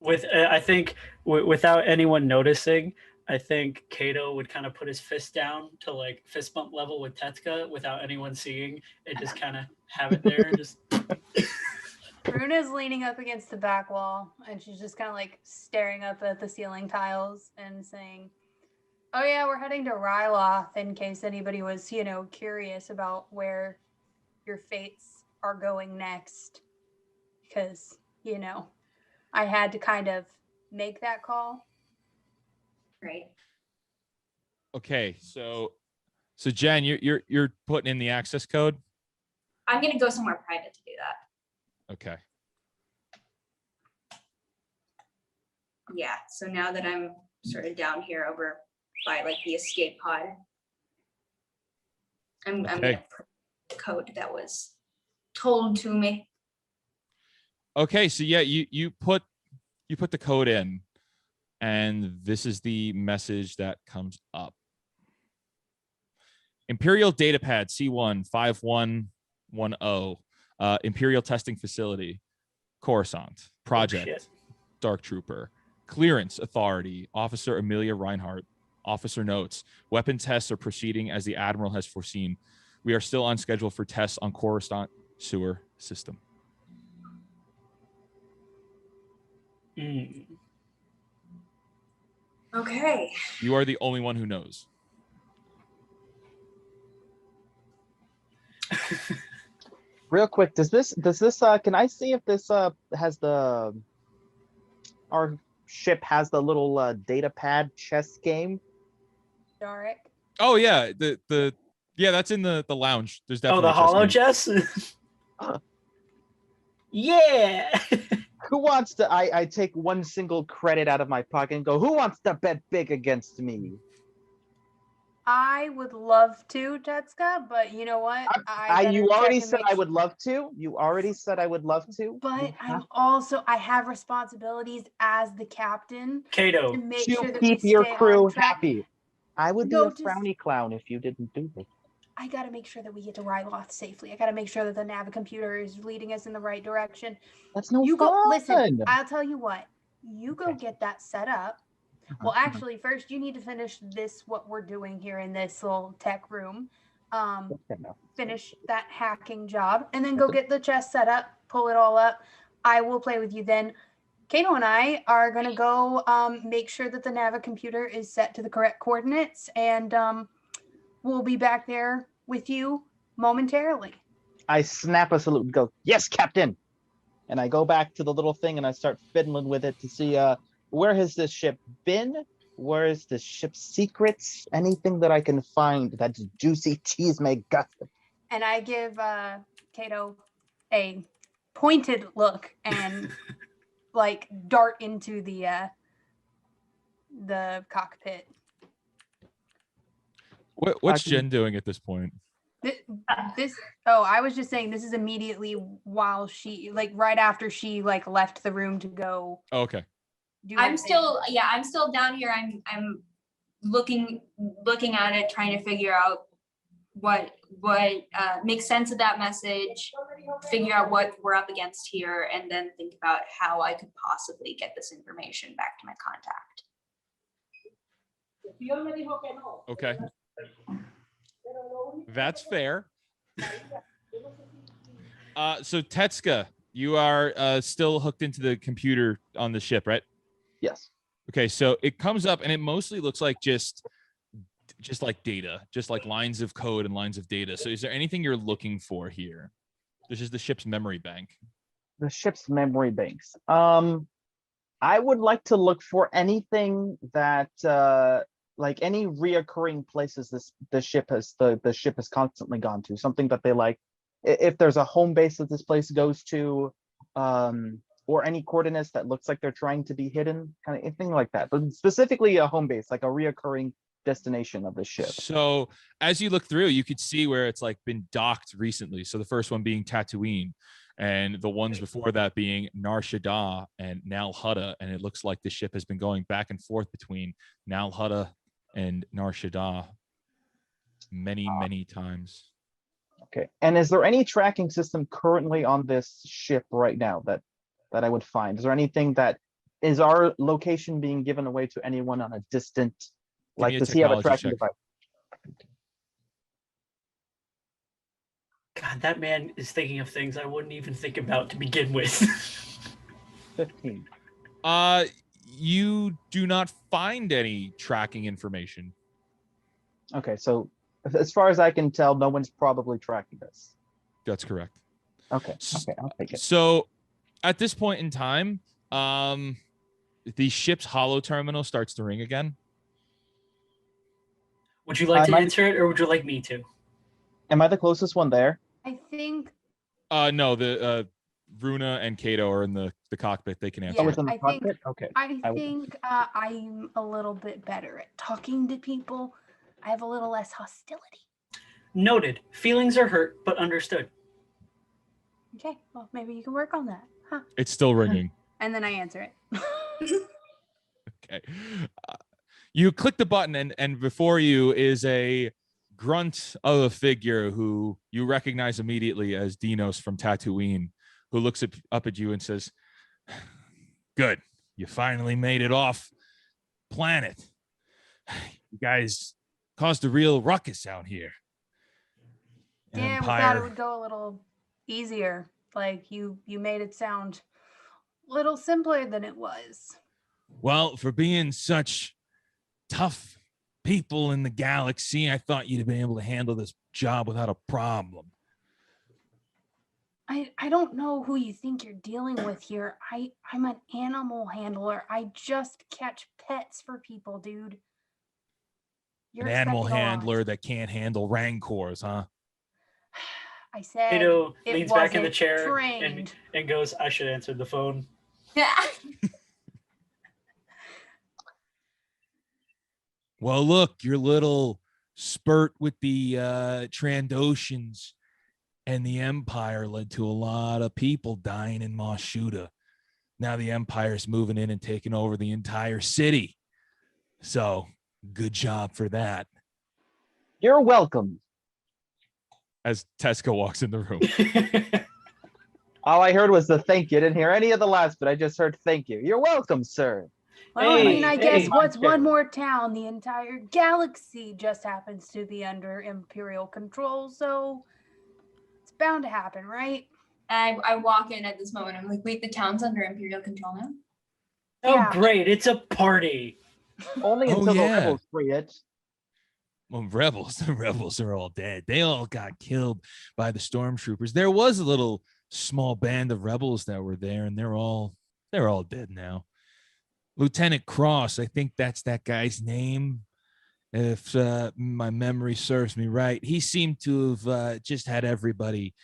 I think without anyone noticing, I think Kato would kind of put his fist down to like fist bump level with Tetsuka without anyone seeing, and just kind of have it there and just. Runa's leaning up against the back wall, and she's just kind of like staring up at the ceiling tiles and saying, "Oh yeah, we're heading to Ryloth in case anybody was, curious about where your fates are going next. Because, I had to kind of make that call." Right. Okay, so Jen, you're putting in the access code. I'm gonna go somewhere private to do that. Okay. Yeah. So now that I'm sort of down here over by like the escape pod, I'm gonna put the code that was told to me. Okay, so yeah, you put the code in, and this is the message that comes up. Imperial Datapad C15110, Imperial Testing Facility, Coruscant, Project, Dark Trooper, Clearance Authority, Officer Amelia Reinhardt, Officer Notes, weapon tests are proceeding as the Admiral has foreseen. We are still on schedule for tests on Coruscant sewer system. Okay. You are the only one who knows. Real quick, does this can I see if this has our ship has the little data pad chess game? Darek. Oh yeah, that's in the lounge. There's definitely the a chess hollow game. chess. Yeah. Who wants to? I take one single credit out of my pocket and go, who wants to bet big against me? I would love to, Tetsuka, but you know what? You already said I would love to. You already said I would love to. But I have responsibilities as the captain Kato, to make to sure that keep we your stay crew on track. happy. I would be a frowny clown if you didn't do this. I gotta make sure that we get to Ryloth safely. I gotta make sure that the nav computer is leading us in the right direction. That's no You fun. go listen, I'll tell you what. You go get that set up. Well, actually, first you need to finish what we're doing here in this little tech room. Finish that hacking job, and then go get the chest set up, pull it all up. I will play with you then. Kato and I are gonna go make sure that the nav computer is set to the correct coordinates, and we'll be back there with you momentarily. I snap a salute and go, yes, Captain. And I go back to the little thing and I start fiddling with it to see where has this ship been? Where is the ship's secrets? Anything that I can find that's juicy cheese may gossip. And I give Kato a pointed look and like dart into the cockpit. What's Jen doing at this point? I was just saying this is immediately while she right after she left the room to go. Oh, okay. I'm still down here. I'm looking at it, trying to figure out what makes sense of that message, figure out what we're up against here, and then think about how I could possibly get this information back to my contact. Okay. That's fair. So Tetsuka, you are still hooked into the computer on the ship, right? Yes. Okay, so it comes up and it mostly looks like just like data, just like lines of code and lines of data. So is there anything you're looking for here? This is the ship's memory bank. The ship's memory banks. I would like to look for anything that like any reoccurring places the ship has constantly gone to, something that they like. If there's a home base that this place goes to, or any coordinates that looks like they're trying to be hidden, kind of anything like that. But specifically a home base, like a reoccurring destination of the ship? So as you look through, you could see where it's like been docked recently. So the first one being Tatooine, and the ones before that being Nar Shaddaa and Nal Hutta. And it looks like the ship has been going back and forth between Nal Hutta and Nar Shaddaa many times. Okay. And is there any tracking system currently on this ship right now that I would find? Is there anything that is our location being given away to anyone on a distant, Give me like a does he have a technology tracking check. device? God, that man is thinking of things I wouldn't even think about to begin with. 15. You do not find any tracking information. Okay, so as far as I can tell, no one's probably tracking this. That's correct. Okay, I'll take it. So at this point in time, the ship's hollow terminal starts to ring again. Would you like to might- answer it, or would you like me to? Am I the closest one there? I think. No, the Runa and Kato are in the cockpit. They can answer. Oh, Yeah, it's in the I think- cockpit? Okay. I I will- think I'm a little bit better at talking to people. I have a little less hostility. Noted. Feelings are hurt, but understood. Okay, well maybe you can work on that, huh? It's still ringing. And then I answer it. Okay. You click the button, and before you is a grunt of a figure who you recognize immediately as Dinos from Tatooine, who looks up at you and says, "Good, you finally made it off planet. You guys caused a real ruckus out here." Yeah, we thought it would go a little easier. Like you made it sound a little simpler than it was. Well, for being such tough people in the galaxy, I thought you'd have been able to handle this job without a problem. I don't know who you think you're dealing with here. I'm an animal handler. I just catch pets for people, dude. You're An animal expecting a lot. handler that can't handle rancors, huh? I said Kato it leans back in the wasn't chair trained. and goes, "I should answer the phone." Well, look, your little spurt with the Trandoshans and the Empire led to a lot of people dying in Mos Shuda. Now the Empire's moving in and taking over the entire city. So, good job for that. You're welcome. As Tesco walks in the room. All I heard was the thank you. I didn't hear any of the last, but I just heard thank you. You're welcome, sir. Well, I mean, I guess hey, what's Chair. one more town? The entire galaxy just happens to be under Imperial control, so it's bound to happen, right? I walk in at this moment. I'm like, wait, the town's under Imperial control now? Oh, Yeah. great. It's a party. Only Oh, until yeah. the rebels free it. Well, the rebels are all dead. They all got killed by the stormtroopers. There was a little small band of rebels that were there, and they're all dead now. Lieutenant Cross, I think that's that guy's name, if my memory serves me right. He seemed to have just had everybody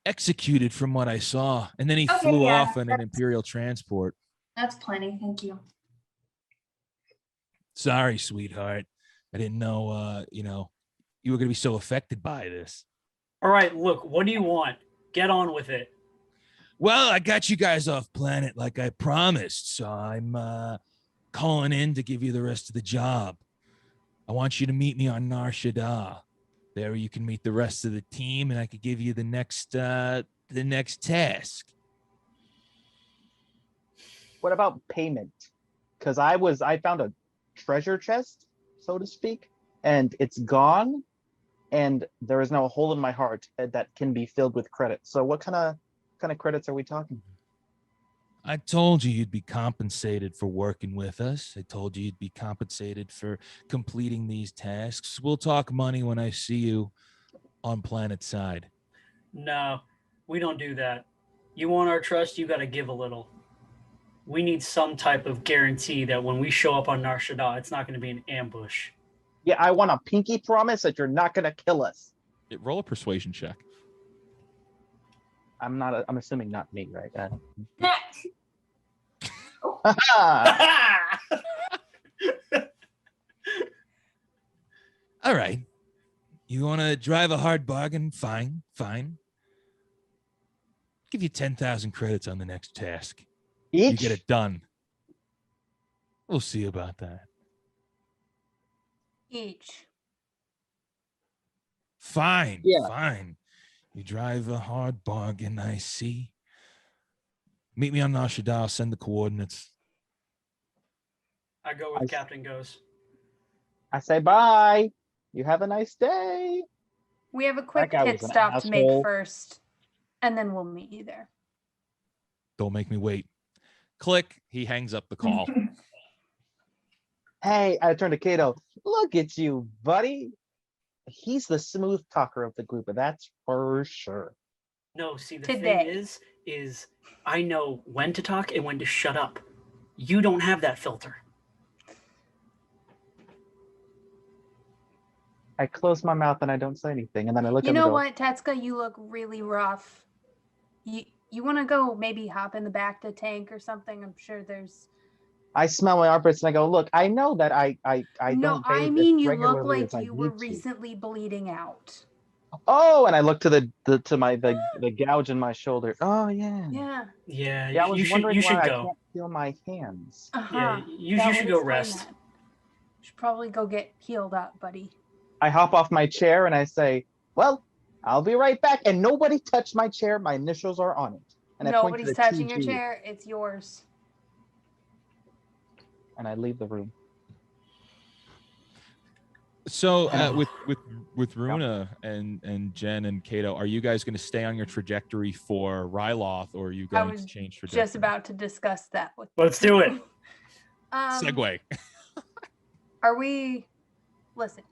executed from what I saw, and then he Okay, flew yeah, off in an Imperial transport. That's plenty. Thank you. Sorry, sweetheart. I didn't know, you were going to be so affected by this. All right, look, what do you want? Get on with it. Well, I got you guys off planet like I promised, so I'm calling in to give you the rest of the job. I want you to meet me on Nar Shaddaa. There you can meet the rest of the team, and I could give you the next task. What about payment? Because I found a treasure chest, so to speak, and it's gone, and there is now a hole in my heart that can be filled with credit. So what kind of credits are we talking? I told you you'd be compensated for working with us. I told you you'd be compensated for completing these tasks. We'll talk money when I see you on planet side. No, we don't do that. You want our trust, you got to give a little. We need some type of guarantee that when we show up on Nar Shaddaa, it's not going to be an ambush. Yeah, I want a pinky promise that you're not gonna kill us. Roll a persuasion check. I'm assuming not me, right? All right. You want to drive a hard bargain? Fine. Give you 10,000 credits on the next task. You Each? get it done. We'll see about that. Each. Fine. Yeah. Fine. You drive a hard bargain, I see. Meet me on Nashida. I'll send the coordinates. I go with Captain Goes. I say bye. You have a nice day. We have a quick guy pit was an stop to make asshole. first, and then we'll meet you there. Don't make me wait. Click. He hangs up the call. Hey, I turn to Kato. Look at you, buddy. He's the smooth talker of the group, and that's for sure. No, see, the Today. thing is I know when to talk and when to shut up. You don't have that filter. I close my mouth and I don't say anything, and then I look You at him know and go, what, Tetsuka? You look really rough. You want to go maybe hop in the back to tank or something? I'm sure there's. I smell my armpits and I go, look, I know that I No, don't I bathe mean as you look regularly like as I you were need to. recently bleeding out. Oh, and I look to the gouge in my shoulder. Oh yeah. Yeah. Yeah, I was you wondering should why I go. can't feel my hands. Uh-huh. you That should would go explain rest. that. Should probably go get healed up, buddy. I hop off my chair and I say, well, I'll be right back. And nobody touched my chair. My initials are on it. And I point to Nobody's the touching your TG, chair. It's yours. and I leave the room. So with Runa and Jen and Kato, are you guys going to stay on your trajectory for Ryloth, or are you I going was to change trajectory? just about to discuss that with Let's do it. Segue. Are we listen.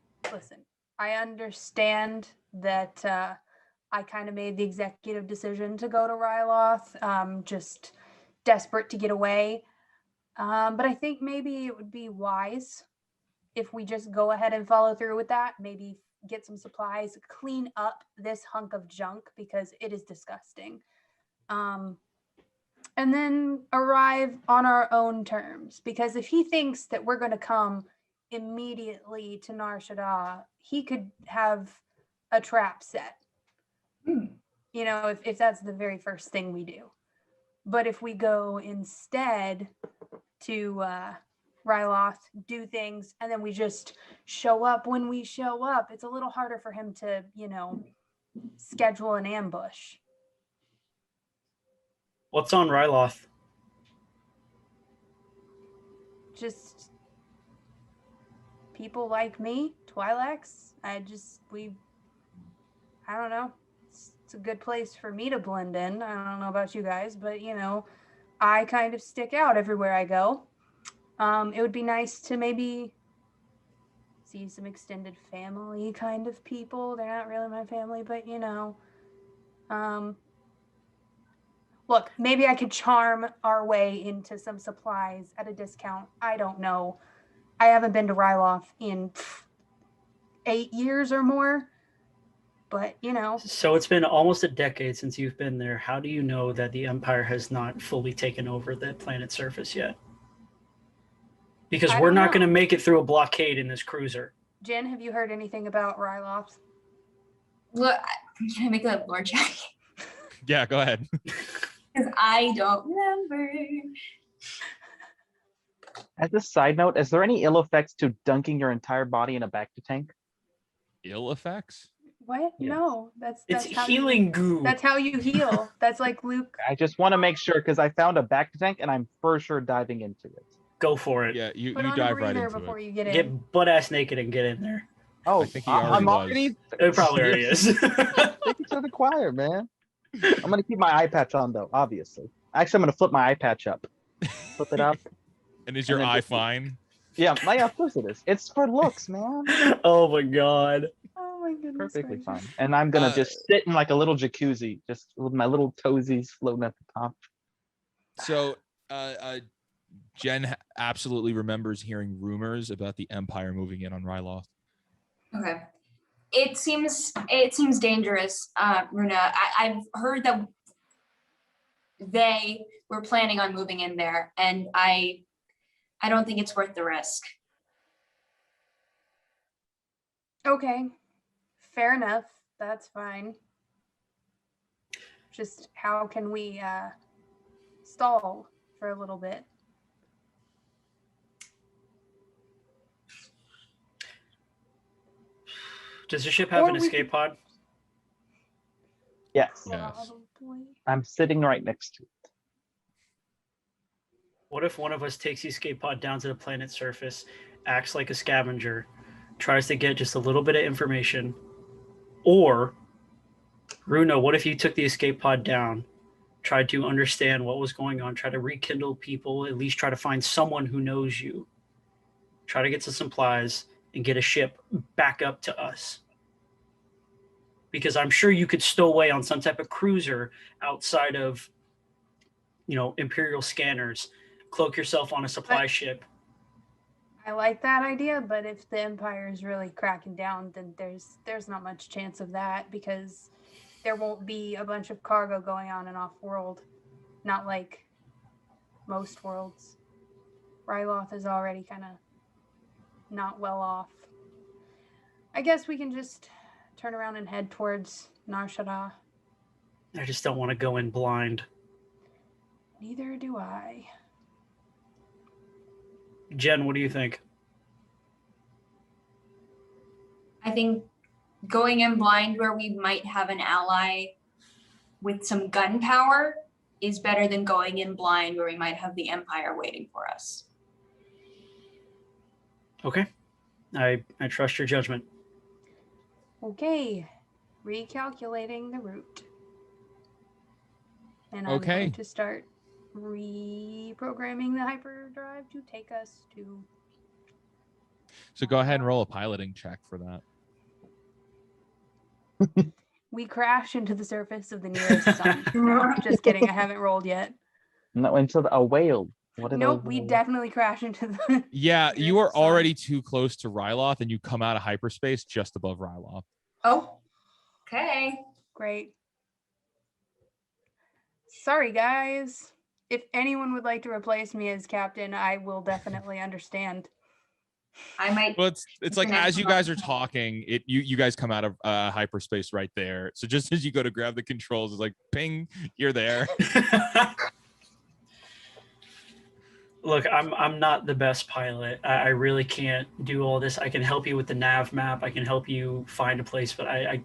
I understand that I kind of made the executive decision to go to Ryloth, just desperate to get away. But I think maybe it would be wise if we just go ahead and follow through with that, maybe get some supplies, clean up this hunk of junk because it is disgusting. And then arrive on our own terms. Because if he thinks that we're going to come immediately to Nar Shaddaa, he could have a trap set. You know, if that's the very first thing we do. But if we go instead to Ryloth, do things, and then we just show up when we show up, it's a little harder for him to, schedule an ambush. What's on Ryloth? Just people like me, Twi'leks. I don't know. It's a good place for me to blend in. I don't know about you guys, but I kind of stick out everywhere I go. It would be nice to maybe see some extended family kind of people. They're not really my family, but look, maybe I could charm our way into some supplies at a discount. I don't know. I haven't been to Ryloth in 8 years or more, but So it's been almost a decade since you've been there. How do you know that the Empire has not fully taken over the planet's surface yet? Because I we're don't not know. going to make it through a blockade in this cruiser. Jen, have you heard anything about Ryloth? Look, can I make a lore check? Yeah, go ahead. Because I don't remember. As a side note, is there any ill effects to dunking your entire body in a back to tank? Ill effects? What? Yes. No, that's It's how healing goo. That's how you heal. That's like Luke. I just want to make sure because I found a back to tank and I'm for sure diving into it. Go for it. Yeah, you Put on a dive right breather into before it. you get in. Get butt ass naked and get in there. Oh, I think he already I'm was. already It probably already is. Take it to the choir, man. I'm gonna keep my eye patch on though, obviously. Actually, I'm gonna flip my eye patch up. Flip it up. And is your then eye just- fine? Yeah, of course it is. It's for looks, man. Oh my god. Oh my goodness. Perfectly gracious. fine. And I'm gonna Uh, just sit in like a little jacuzzi, just with my little toesies floating at the top. So, Jen absolutely remembers hearing rumors about the Empire moving in on Ryloth. Okay. It seems dangerous, Runa. I've heard that they were planning on moving in there, and I don't think it's worth the risk. Okay. Fair enough. That's fine. Just how can we stall for a little bit? Does the ship have Or an we escape pod? Yes. Yes. Probably. I'm sitting right next to it. What if one of us takes the escape pod down to the planet's surface, acts like a scavenger, tries to get just a little bit of information? Or, Runa, what if you took the escape pod down, tried to understand what was going on, try to rekindle people, at least try to find someone who knows you, try to get some supplies, and get a ship back up to us? Because I'm sure you could stow away on some type of cruiser outside of, Imperial scanners, cloak yourself on a supply ship. I like that idea, but if the Empire is really cracking down, then there's not much chance of that because there won't be a bunch of cargo going on and off-world. Not like most worlds. Ryloth is already kind of not well off. I guess we can just turn around and head towards Nar Shaddaa. I just don't want to go in blind. Neither do I. Jen, what do you think? I think going in blind where we might have an ally with some gunpowder is better than going in blind where we might have the Empire waiting for us. Okay. I trust your judgment. Okay. Recalculating the route. And I'm Okay. going to start reprogramming the hyperdrive to take us to... So go ahead and roll a piloting check for that. We crash into the surface of the nearest sun. No, just kidding. I haven't rolled yet. No, into a whale. What are Nope, those we whales? definitely crash into the... Yeah, you nearest are sun. already too close to Ryloth, and you come out of hyperspace just above Ryloth. Oh, okay. Great. Sorry, guys. If anyone would like to replace me as captain, I will definitely understand. I might. Well, it's like Internet as you guys are talking, you guys come out of hyperspace right there. So just as you go to grab the controls, it's like ping, you're there. Look, I'm not the best pilot. I really can't do all this. I can help you with the nav map. I can help you find a place, but I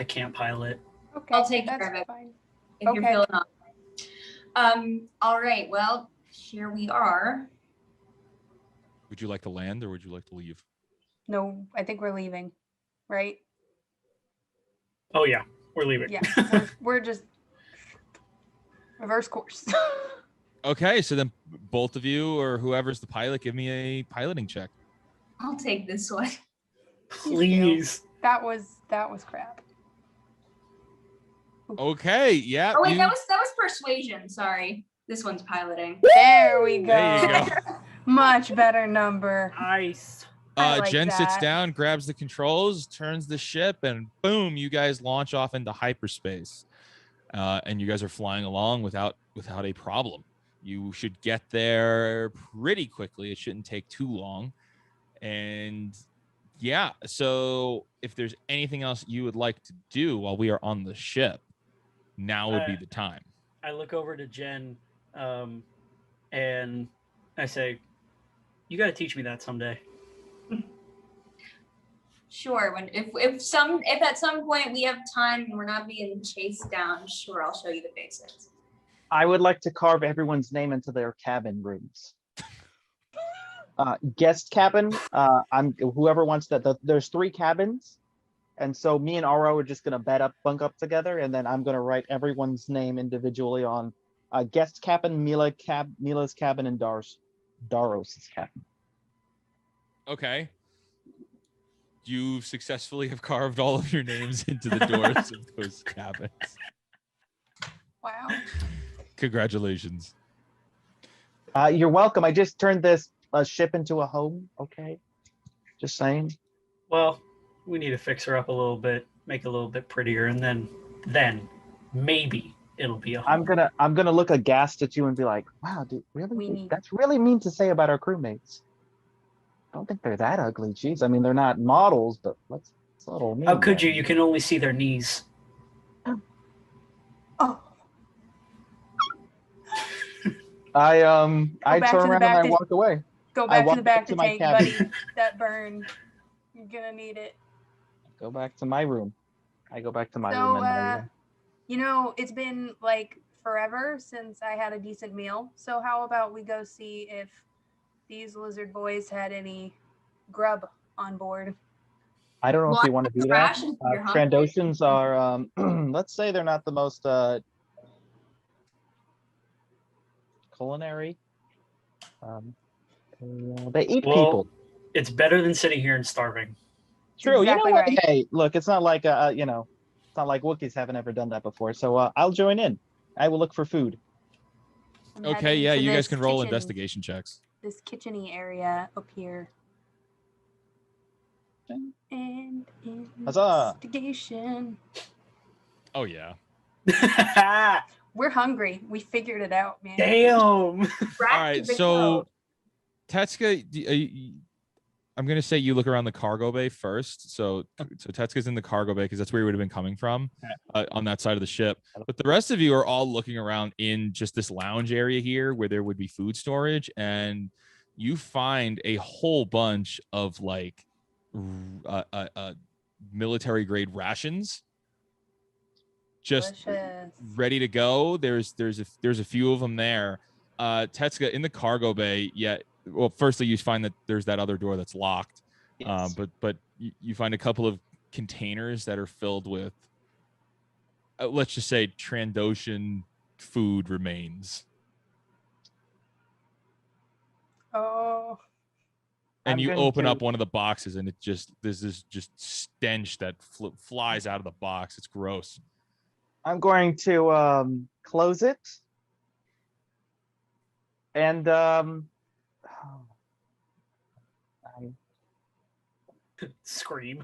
can't pilot. Okay, I'll take that's care of it. fine. If you're Okay. feeling up. All right. Well, here we are. Would you like to land or would you like to leave? No, I think we're leaving, right? Oh yeah, we're leaving. Yeah, we're just reverse course. Okay, so then both of you or whoever's the pilot, give me a piloting check. I'll take this one. Please. That was crap. Okay, yeah. Oh wait, that was persuasion. Sorry, this one's piloting. There we go. There you go. Much better number. Nice. I like Jen sits that. down, grabs the controls, turns the ship, and boom, you guys launch off into hyperspace. And you guys are flying along without a problem. You should get there pretty quickly. It shouldn't take too long. And yeah, so if there's anything else you would like to do while we are on the ship, now would be the time. I look over to Jen, and I say, "You got to teach me that someday." Sure. If at some point we have time and we're not being chased down, sure, I'll show you the basics. I would like to carve everyone's name into their cabin rooms. Guest cabin. I'm whoever wants that. There's 3 cabins, and so me and Aro are just gonna bunk up together, and then I'm gonna write everyone's name individually on guest cabin, Mila's cabin, and Daros's cabin. Okay. You successfully have carved all of your names into the doors of those cabins. Wow. Congratulations. You're welcome. I just turned this ship into a home. Okay, just saying. Well, we need to fix her up a little bit, make it a little bit prettier, and then maybe it'll be a home. I'm gonna look aghast at you and be like, "Wow, dude, really? That's really mean to say about our crewmates. I don't think they're that ugly. Jeez, I mean, they're not models, but It's a little mean How could there. you? You can only see their knees. Oh, I back turn to the around and back I to- walk away. go I back to walk the back back to to my tank, cabin. buddy. That burn. You're gonna need it. Go back to my room. I go back to my So, room and you know, it's been like forever since I had a decent meal. So how about we go see if these lizard boys had any grub on board? I don't know if you want to do that. Rations if you're hungry. Trandoshans are, let's say they're not the most culinary. They eat Well, people. it's better than sitting here and starving. True. exactly You know what? right. Hey, look, it's not like you know, it's not like Wookiees haven't ever done that before. So I'll join in. I will look for food. I'm Okay, heading yeah, to you guys this can roll kitchen- investigation checks. This kitchen-y area up here. And Huzzah. investigation. Oh yeah. We're hungry. We figured it out, man. Damn. All right, so Tetsuka, I'm gonna say you look around the cargo bay first. So Tetsuka's in the cargo bay because that's where you would have been coming from, on that side of the ship. But the rest of you are all looking around in just this lounge area here where there would be food storage, and you find a whole bunch of like military grade rations just Delicious. ready to go. There's a few of them there. Tetsuka in the cargo bay. Yeah. Well, firstly, you find that there's that other door that's locked. Yes. But you find a couple of containers that are filled with, let's just say, Trandoshan food remains. Oh, And I'm you going open to- up one of the boxes, and there's this just stench that flies out of the box. It's gross. I'm going to close it. And Scream.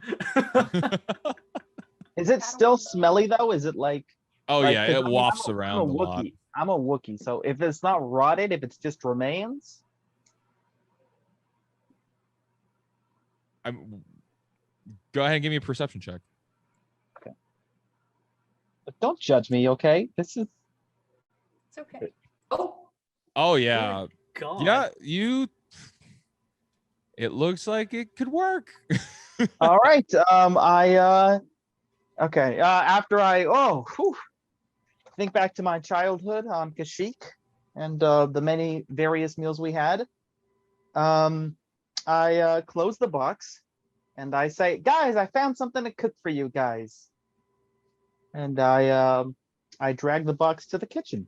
is it still smelly though? Is it like Oh like, yeah, 'cause it I mean, wafts I'm around a a lot. Wookiee. I'm a Wookiee, so if it's not rotted, if it's just remains, Go ahead and give me a perception check. but don't judge me, okay? This is it's okay. Oh yeah, God. yeah. It looks like it could work. all right. Okay. After I think back to my childhood on Kashyyyk and the many various meals we had, I close the box and I say, guys, I found something to cook for you guys. And I drag the box to the kitchen.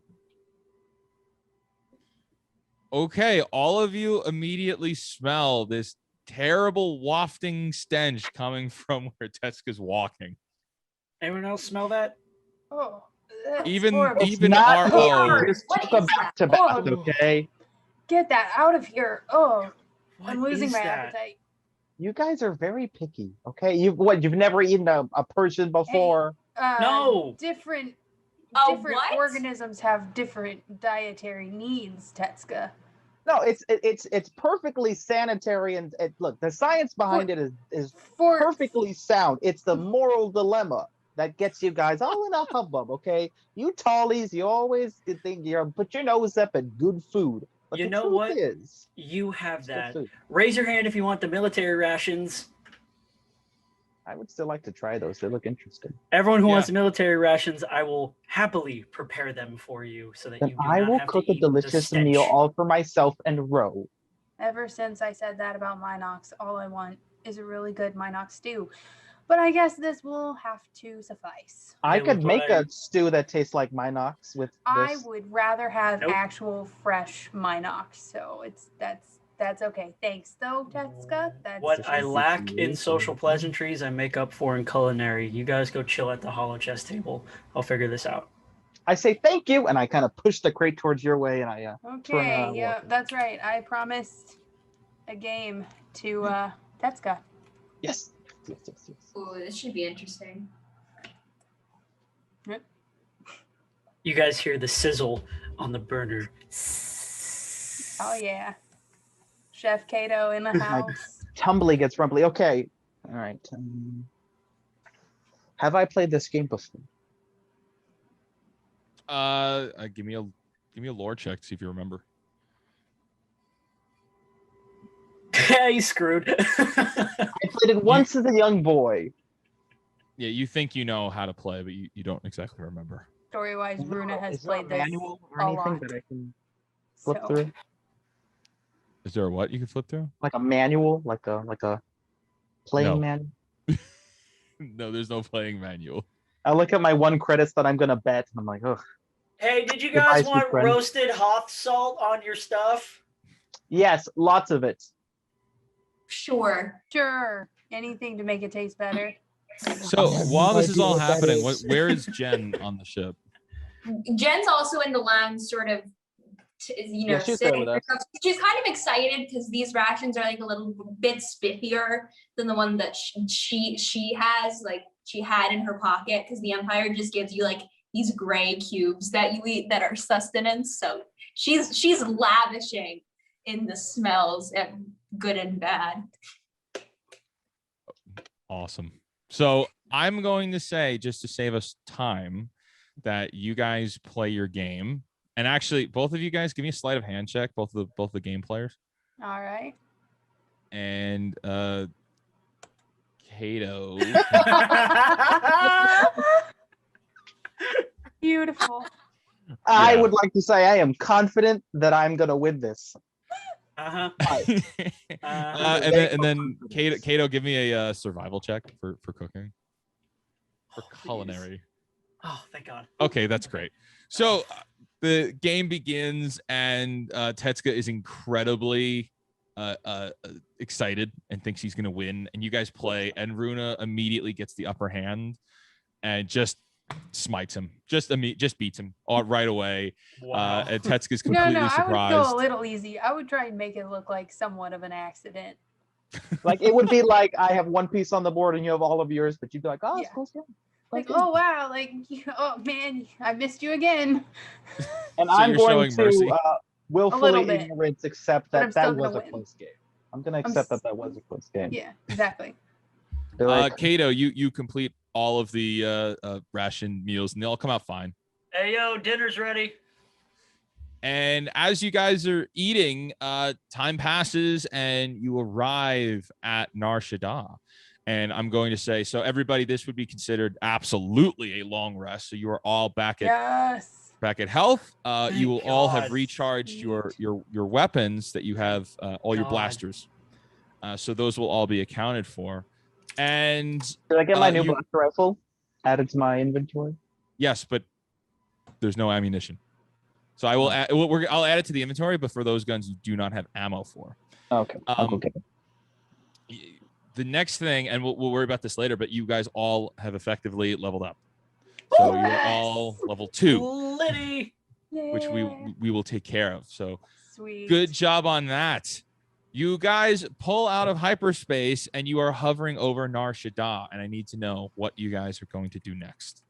Okay, all of you immediately smell this terrible wafting stench coming from where Tetsuka's walking. Anyone else smell that? Oh, that's Even horrible. It's even not RO. Just What took a is back to that? back, Oh. okay? Get that out of here. Oh, What I'm losing is my that? appetite. You guys are very picky, okay? You've never eaten a person before? No. Different Oh, different what? organisms have different dietary needs, Tetsuka. No, it's perfectly sanitary and look, the science behind it is For perfectly sound. It's the moral dilemma that gets you guys all in a hubbub, okay? You tallies, you always think you're put your nose up at good food. But You the know truth what? is, You have it's good that. food. Raise your hand if you want the military rations. I would still like to try those. They look interesting. Everyone who Yeah. wants the military rations, I will happily prepare them for you so that Then you do I not will have cook to a eat the delicious meal stench. all for myself and Ro. ever since I said that about Minox, all I want is a really good Minox stew. But I guess this will have to suffice. I Hey, could look make what I- a stew that tastes like Minox with I this. would rather have Nope. actual fresh Minox, so that's okay. Thanks though, Tetsuka. That's What I Just lack in appreciation. social pleasantries, I make up for in culinary. You guys go chill at the hollow chest table. I'll figure this out. I say thank you, and I kind of push the crate towards your way, and I turn around okay. and Yeah, walk. that's right. I promised a game to Tetsuka. Yes. Yes. Ooh, this should be interesting. You guys hear the sizzle on the burner. Oh yeah, Chef Kato in the My house. Tumbly gets rumbly. Okay. All right. Have I played this game before? Give me a lore check to see if you remember. He's screwed. I played it once as a young boy. Yeah, you think you know how to play, but you don't exactly remember. Story-wise, Runa has Is there a played this manual or a anything lot. that I can flip So, through? Is there a what you can flip through? Like a manual, like a playing No. manual. No, there's no playing manual. I look at my 1 credits that I'm gonna bet, and I'm like, ugh. Hey, did you Goodbye, guys sweet want friend. roasted Hoth salt on your stuff? Yes, lots of it. Sure. sure, anything to make it taste better. So I have while no this is idea all what that happening, is. where is Jen on the ship? Jen's also in the lounge, sort of, Yeah, she's there sitting. with us. She's kind of excited because these rations are like a little bit spiffier than the one that she has, like she had in her pocket, because the Empire just gives you like these gray cubes that you eat that are sustenance. So she's lavishing in the smells, and good and bad. Awesome. So I'm going to say, just to save us time, that you guys play your game. And actually, both of you guys give me a sleight of hand check, both the game players. All right. And Kato. Beautiful. I Yeah. would like to say I am confident that I'm gonna win this. Uh-huh. and then Kato, give me a survival check for cooking, for Oh, please. culinary. Oh, thank God. Okay, that's great. So the game begins, and Tetsuka is incredibly excited and thinks he's gonna win. And you guys play, and Runa immediately gets the upper hand and just smites him, just beats him right away. Wow. And Tetsuka's No, completely I would surprised. go a little easy. I would try and make it look like somewhat of an accident. Like it would be like I have 1 piece on the board and you have all of yours, but you'd be like, oh, it's Yeah. close game. Like, oh wow, like, oh man, I missed you again. And So I'm you're going showing mercy. to willfully little bit. ignorance accept But I'm that still that was gonna a win. close game. I'm gonna accept that was a close game. Yeah, exactly. They're like, Kato, you complete all of the ration meals, and they all come out fine. Hey, yo, dinner's ready. And as you guys are eating, time passes, and you arrive at Nar Shaddaa. And I'm going to say, so everybody, this would be considered absolutely a long rest. So you are all back at Yes. health. You will all have God. recharged your weapons that you have, all your God. blasters. So those will all be accounted for. And did I get my new you- blaster rifle added to my inventory? yes, but there's no ammunition. So I will. I'll add it to the inventory, but for those guns you do not have ammo for. Okay, I'll go get it. The next thing, and we'll worry about this later, but you guys all have effectively leveled up. So you're all level 2, Liddy. which we will take care of. So Sweet. good job on that. You guys pull out of hyperspace, and you are hovering over Nar Shaddaa, and I need to know what you guys are going to do next.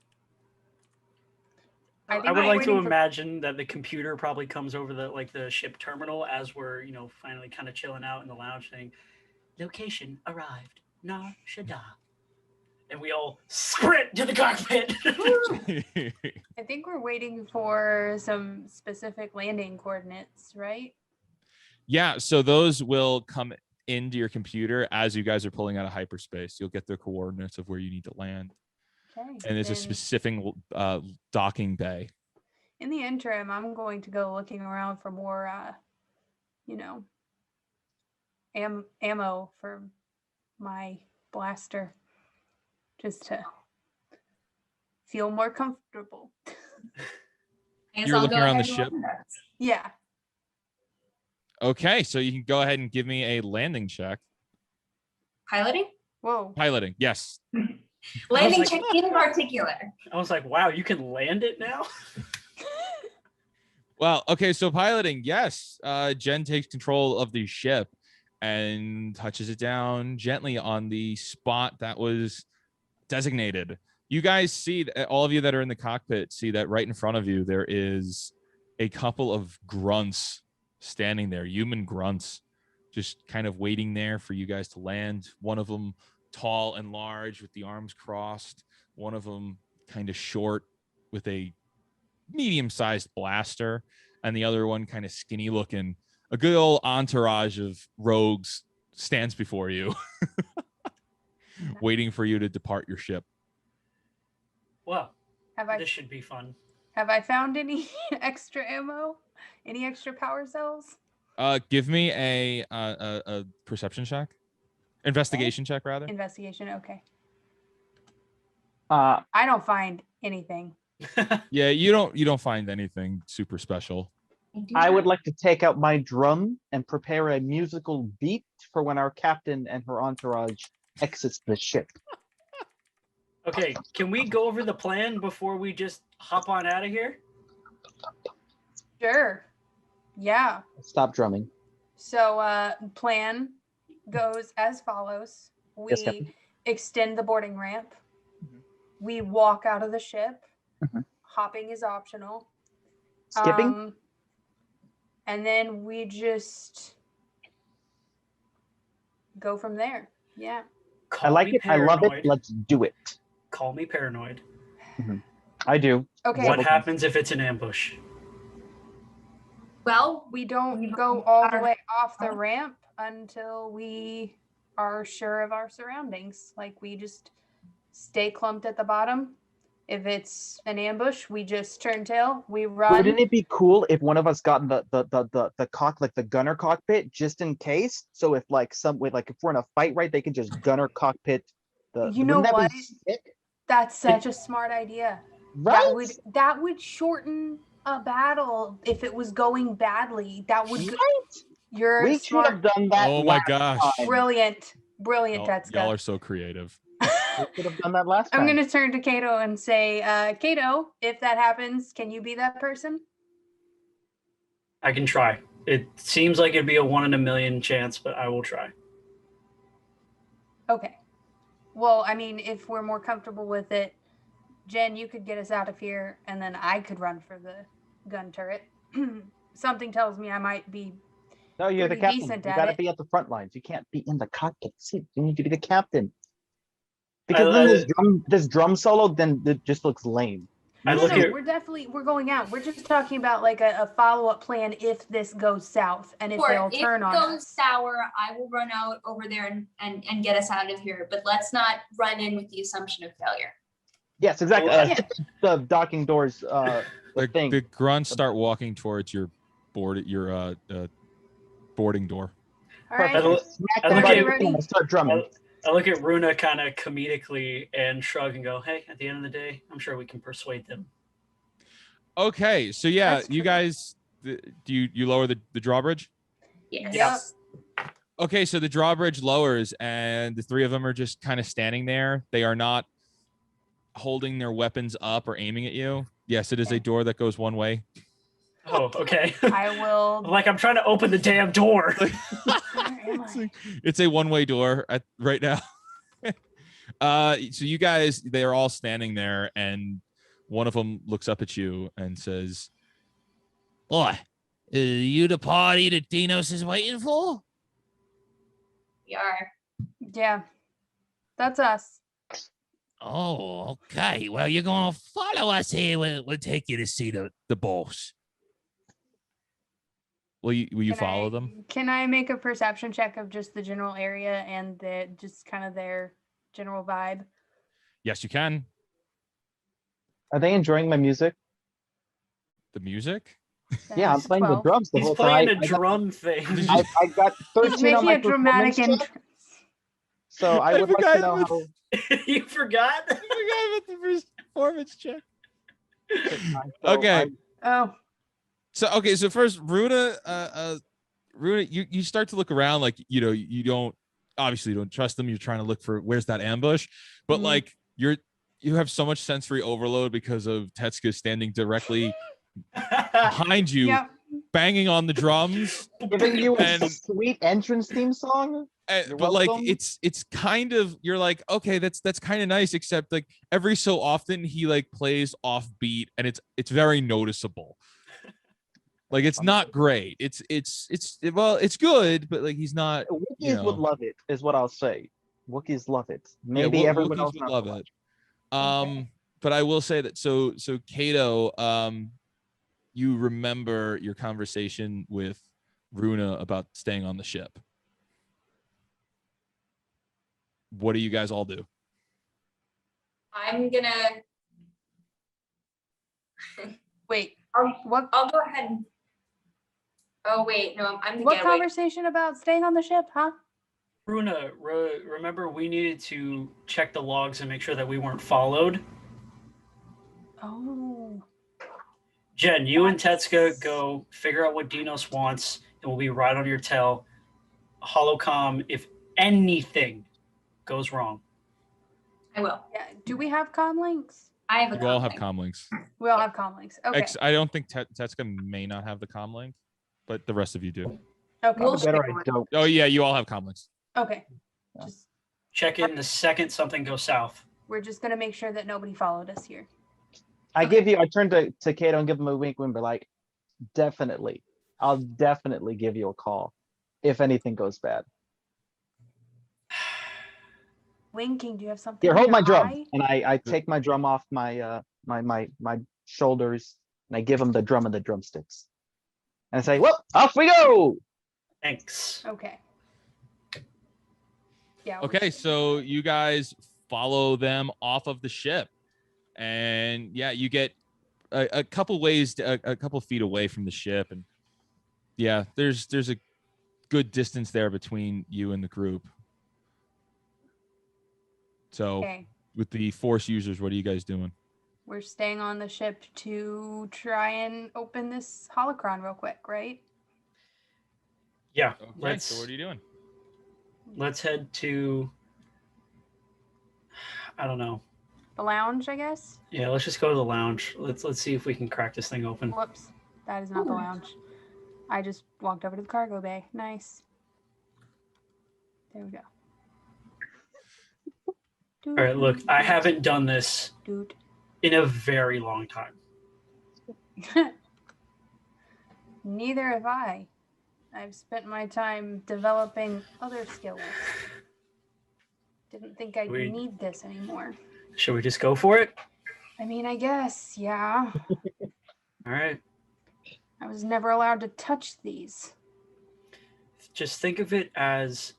think I would I'm like to waiting for- imagine that the computer probably comes over the ship terminal as we're finally kind of chilling out in the lounge, saying, "Location arrived, Nar Shaddaa," and we all sprint to the cockpit. I think we're waiting for some specific landing coordinates, right? Yeah, so those will come into your computer as you guys are pulling out of hyperspace. You'll get the coordinates of where you need to land. Okay. And there's a then specific docking bay. in the interim, I'm going to go looking around for more, ammo for my blaster, just to feel more comfortable. I guess You're I'll looking go around the ahead and ship? open that. Yeah. Okay, so you can go ahead and give me a landing check. Piloting? Whoa. Piloting, yes. Landing like- check in particular. I was like, "Wow, you can land it now." Well, okay, so piloting, yes. Jen takes control of the ship and touches it down gently on the spot that was designated. You guys see, all of you that are in the cockpit see that right in front of you there is a couple of grunts standing there, human grunts, just kind of waiting there for you guys to land. One of them tall and large with the arms crossed, One of them kind of short with a medium-sized blaster, and the other one kind of skinny looking. A good old entourage of rogues stands before you, waiting for you to depart your ship. Well, Have I this should be fun. have I found any extra ammo? Any extra power cells? Give me a perception check, investigation check rather. Investigation. Okay. Uh, I don't find anything. Yeah, you don't find anything super special. I would like to take out my drum and prepare a musical beat for when our captain and her entourage exits the ship. Okay, can we go over the plan before we just hop on out of here? Sure. Yeah. Stop drumming. So plan goes as follows. We Yes, Captain. extend the boarding ramp. Mhm. We walk out of the ship. Mhm. Hopping is optional. Skipping? And then we just go from there. Yeah. I like it. I love it. Let's do it. Call me paranoid. I do. Okay. What happens if it's an ambush? Well, We don't go all the way off the ramp until we are sure of our surroundings. Like we just stay clumped at the bottom. If it's an ambush, we just turn tail, we run. Wouldn't it be cool if one of us got in the cock, like the gunner cockpit, just in case? So if like if we're in a fight, right, they can just gunner cockpit the. You know wouldn't that what? be sick? That's such a smart idea. Right? That would shorten a battle if it was going badly. That would. Right? You're We should have smart. done that. Oh my last gosh. time. Brilliant. Y'all Tetsuka. are so creative. We should have done that last time. I'm gonna turn to Kato and say, Kato, if that happens, can you be that person? I can try. It seems like it'd be a 1 in a million chance, but I will try. Okay. Well, I mean, if we're more comfortable with it, Jen, you could get us out of here, and then I could run for the gun turret. Something tells me I might be. No, you're the pretty captain. decent You at gotta it. be at the front lines. You can't be in the cockpit seat. You need to be the captain. Because then this drum solo then it just looks lame. I No, look no, at we're going out. We're just talking about like a follow-up plan if this goes south and if they'll if turn it on goes us. sour, I will run out over there and get us out of here. But let's not run in with the assumption of failure. Yes, exactly. Well, Hit the docking doors. The thing. The grunts start walking towards your boarding door. All right. I look- Smack I them look by at- the thing and start drumming. I look at Runa kind of comedically and shrug and go, "Hey, at the end of the day, I'm sure we can persuade them." Okay, so yeah, That's you true. guys, do you lower the drawbridge? Yes. Yep. Okay, so the drawbridge lowers, and the three of them are just kind of standing there. They are not holding their weapons up or aiming at you. Yes, it is a door that goes one way. Oh, okay. I will. Like I'm trying to open the damn door. Where am I? It's a one-way door right now. So you guys, they are all standing there, and one of them looks up at you and says, "Boy, you the party that Dinos is waiting for?" We are. Yeah, that's us. Oh, okay. Well, you're gonna follow us here. We'll take you to see the boss. Will you follow them? Can I make a perception check of just the general area and just kind of their general vibe? Yes, you can. Are they enjoying my music? The music? Yeah, I'm That's playing 12. the drums the He's whole playing time. a drum thing. I got He's 13 on making my a dramatic performance check, entrance. so I I would like to forgot know about- how. You forgot? I forgot about the first performance check. so Okay. Oh, So first, Runa, you start to look around, like, you don't obviously don't trust them. You're trying to look for where's that ambush, but Mhm. like you have so much sensory overload because of Tetsuka standing directly behind you, yep. banging on the drums. giving you a And- sweet entrance theme song. You're But like welcome. it's kind of, you're like, okay, that's kind of nice, except like every so often he like plays offbeat, and it's very noticeable. Like it's not great. Well, it's good, but like he's not. Wookiees would love it, is what I'll say. Wookiees love it. Yeah, Maybe everyone Wookiees else would not love so it. much. But I will say that so Kato, you remember your conversation with Runa about staying on the ship. What do you guys all do? I'm gonna. Wait, I'll what go ahead. Oh wait, no, I'm the what getaway. conversation about staying on the ship, huh? Runa, remember we needed to check the logs and make sure that we weren't followed. Oh. Jen, you and That's- Tetsuka go figure out what Dinos wants, and we'll be right on your tail. Holocom, if anything goes wrong. I will. Yeah. Do we have comm links? I have a You all have conflict. comm links. We all have comm links. Okay. I don't think Tetsuka may not have the comm link, but the rest of you do. Okay. We'll Better share I one. don't. Oh yeah, you all have comm links. Okay. Yeah. Just Check in the second something goes south. we're just gonna make sure that nobody followed us here. I turn to Kato and give him a wink and be like, definitely. I'll definitely give you a call if anything goes bad. Winking, do you have something? Here, in hold my your drum. eye? And I take my drum off my my shoulders and I give him the drum and the drumsticks. And I say, well, off we go. Thanks. Okay. Yeah. we're Okay, just- so you guys follow them off of the ship, and yeah, you get a couple ways, a couple feet away from the ship, and yeah, there's a good distance there between you and the group. So Okay. with the force users, what are you guys doing? We're staying on the ship to try and open this holocron real quick, right? Yeah, Okay, so what are you doing? let's head to, I don't know. The lounge, I guess. Yeah, let's just go to the lounge. Let's see if we can crack this thing open. Whoops. That is not the lounge. I just walked over to the cargo bay. Nice. There we go. All right, look, I haven't done this Dude. in a very long time. Neither have I. I've spent my time developing other skills. Didn't think I'd We- need this anymore. Should we just go for it? I mean, I guess, yeah. All right. I was never allowed to touch these. Just think of it as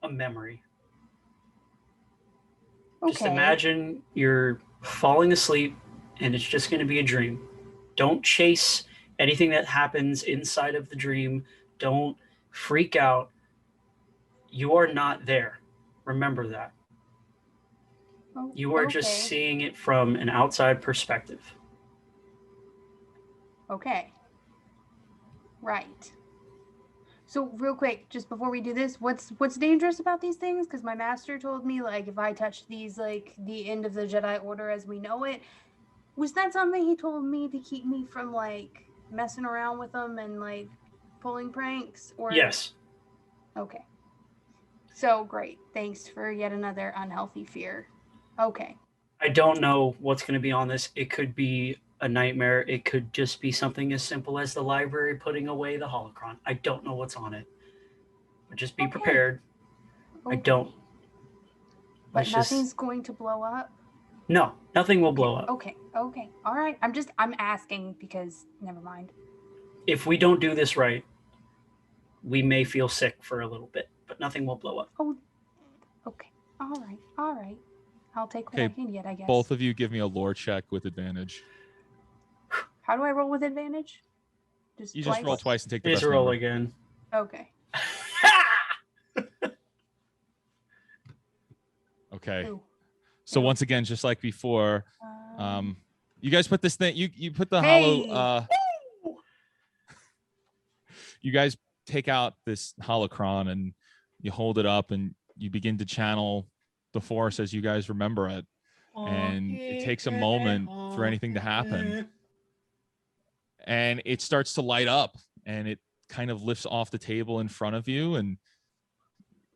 a memory. Okay. Just imagine you're falling asleep and it's just going to be a dream. Don't chase anything that happens inside of the dream. Don't freak out. You are not there. Remember that. Oh, You are just okay. seeing it from an outside perspective. Okay. Right. So real quick, just before we do this, what's dangerous about these things? Because my master told me, like, if I touch these, like, the end of the Jedi Order as we know it. Was that something he told me to keep me from, like, messing around with them and, like, pulling pranks? Or Yes. Okay. So great. Thanks for yet another unhealthy fear. Okay. I don't know what's going to be on this. It could be a nightmare. It could just be something as simple as the library putting away the holocron. I don't know what's on it. But just be Okay. prepared. I Okay. don't. But Let's just- nothing's going to blow up. No, nothing will blow up. Okay. Okay. All right. I'm asking because never mind. If we don't do this right, we may feel sick for a little bit, but nothing will blow up. Oh. Okay. All right. All right. I'll take what Okay, I can get, I guess. Both of you give me a lore check with advantage. How do I roll with advantage? You just roll twice and take the Just best roll number. again. Okay. Okay. Ooh. So once again, just like before, you guys put this thing. You put the Hey! hollow. You guys take out this holocron and you hold it up and you begin to channel the force as you guys remember it. And it takes a moment for anything to happen. And it starts to light up and it kind of lifts off the table in front of you and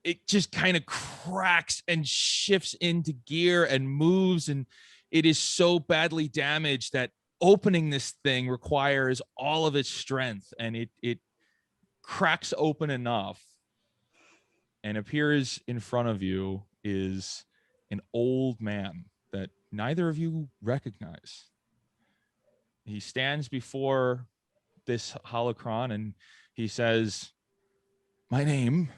it just kind of cracks and shifts into gear and moves. And it is so badly damaged that opening this thing requires all of its strength. And it cracks open enough and appears in front of you is an old man that neither of you recognize. He stands before this holocron and he says, "My name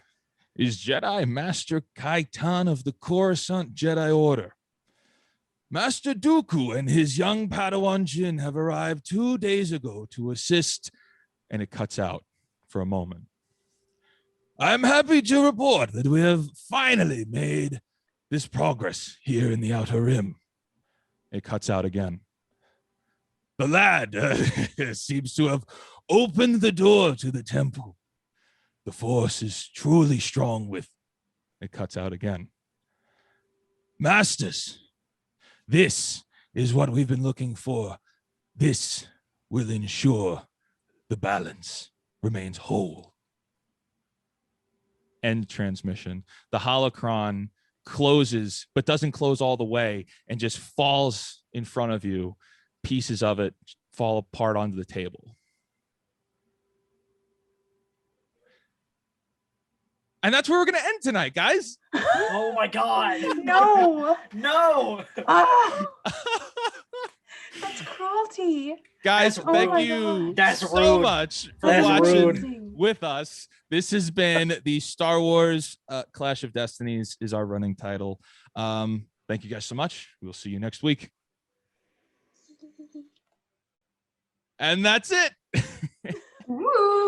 is Jedi Master Kaitan of the Coruscant Jedi Order. Master Dooku and his young Padawan Jin have arrived 2 days ago to assist," and it cuts out for a moment. "I'm happy to report that we have finally made this progress here in the Outer Rim." It cuts out again. "The lad seems to have opened the door to the temple. The force is truly strong with..." It cuts out again. "Masters, this is what we've been looking for. This will ensure the balance remains whole." End transmission. The holocron closes, but doesn't close all the way and just falls in front of you. Pieces of it fall apart onto the table. And that's where we're going to end tonight, guys. Oh my god. No. No. Ah, that's cruelty. Guys, That's thank rude. you That's so rude. much for That's watching rude. with us. This has been the Star Wars Clash of Destinies is our running title. Thank you guys so much. We'll see you next week. And that's it. Woo!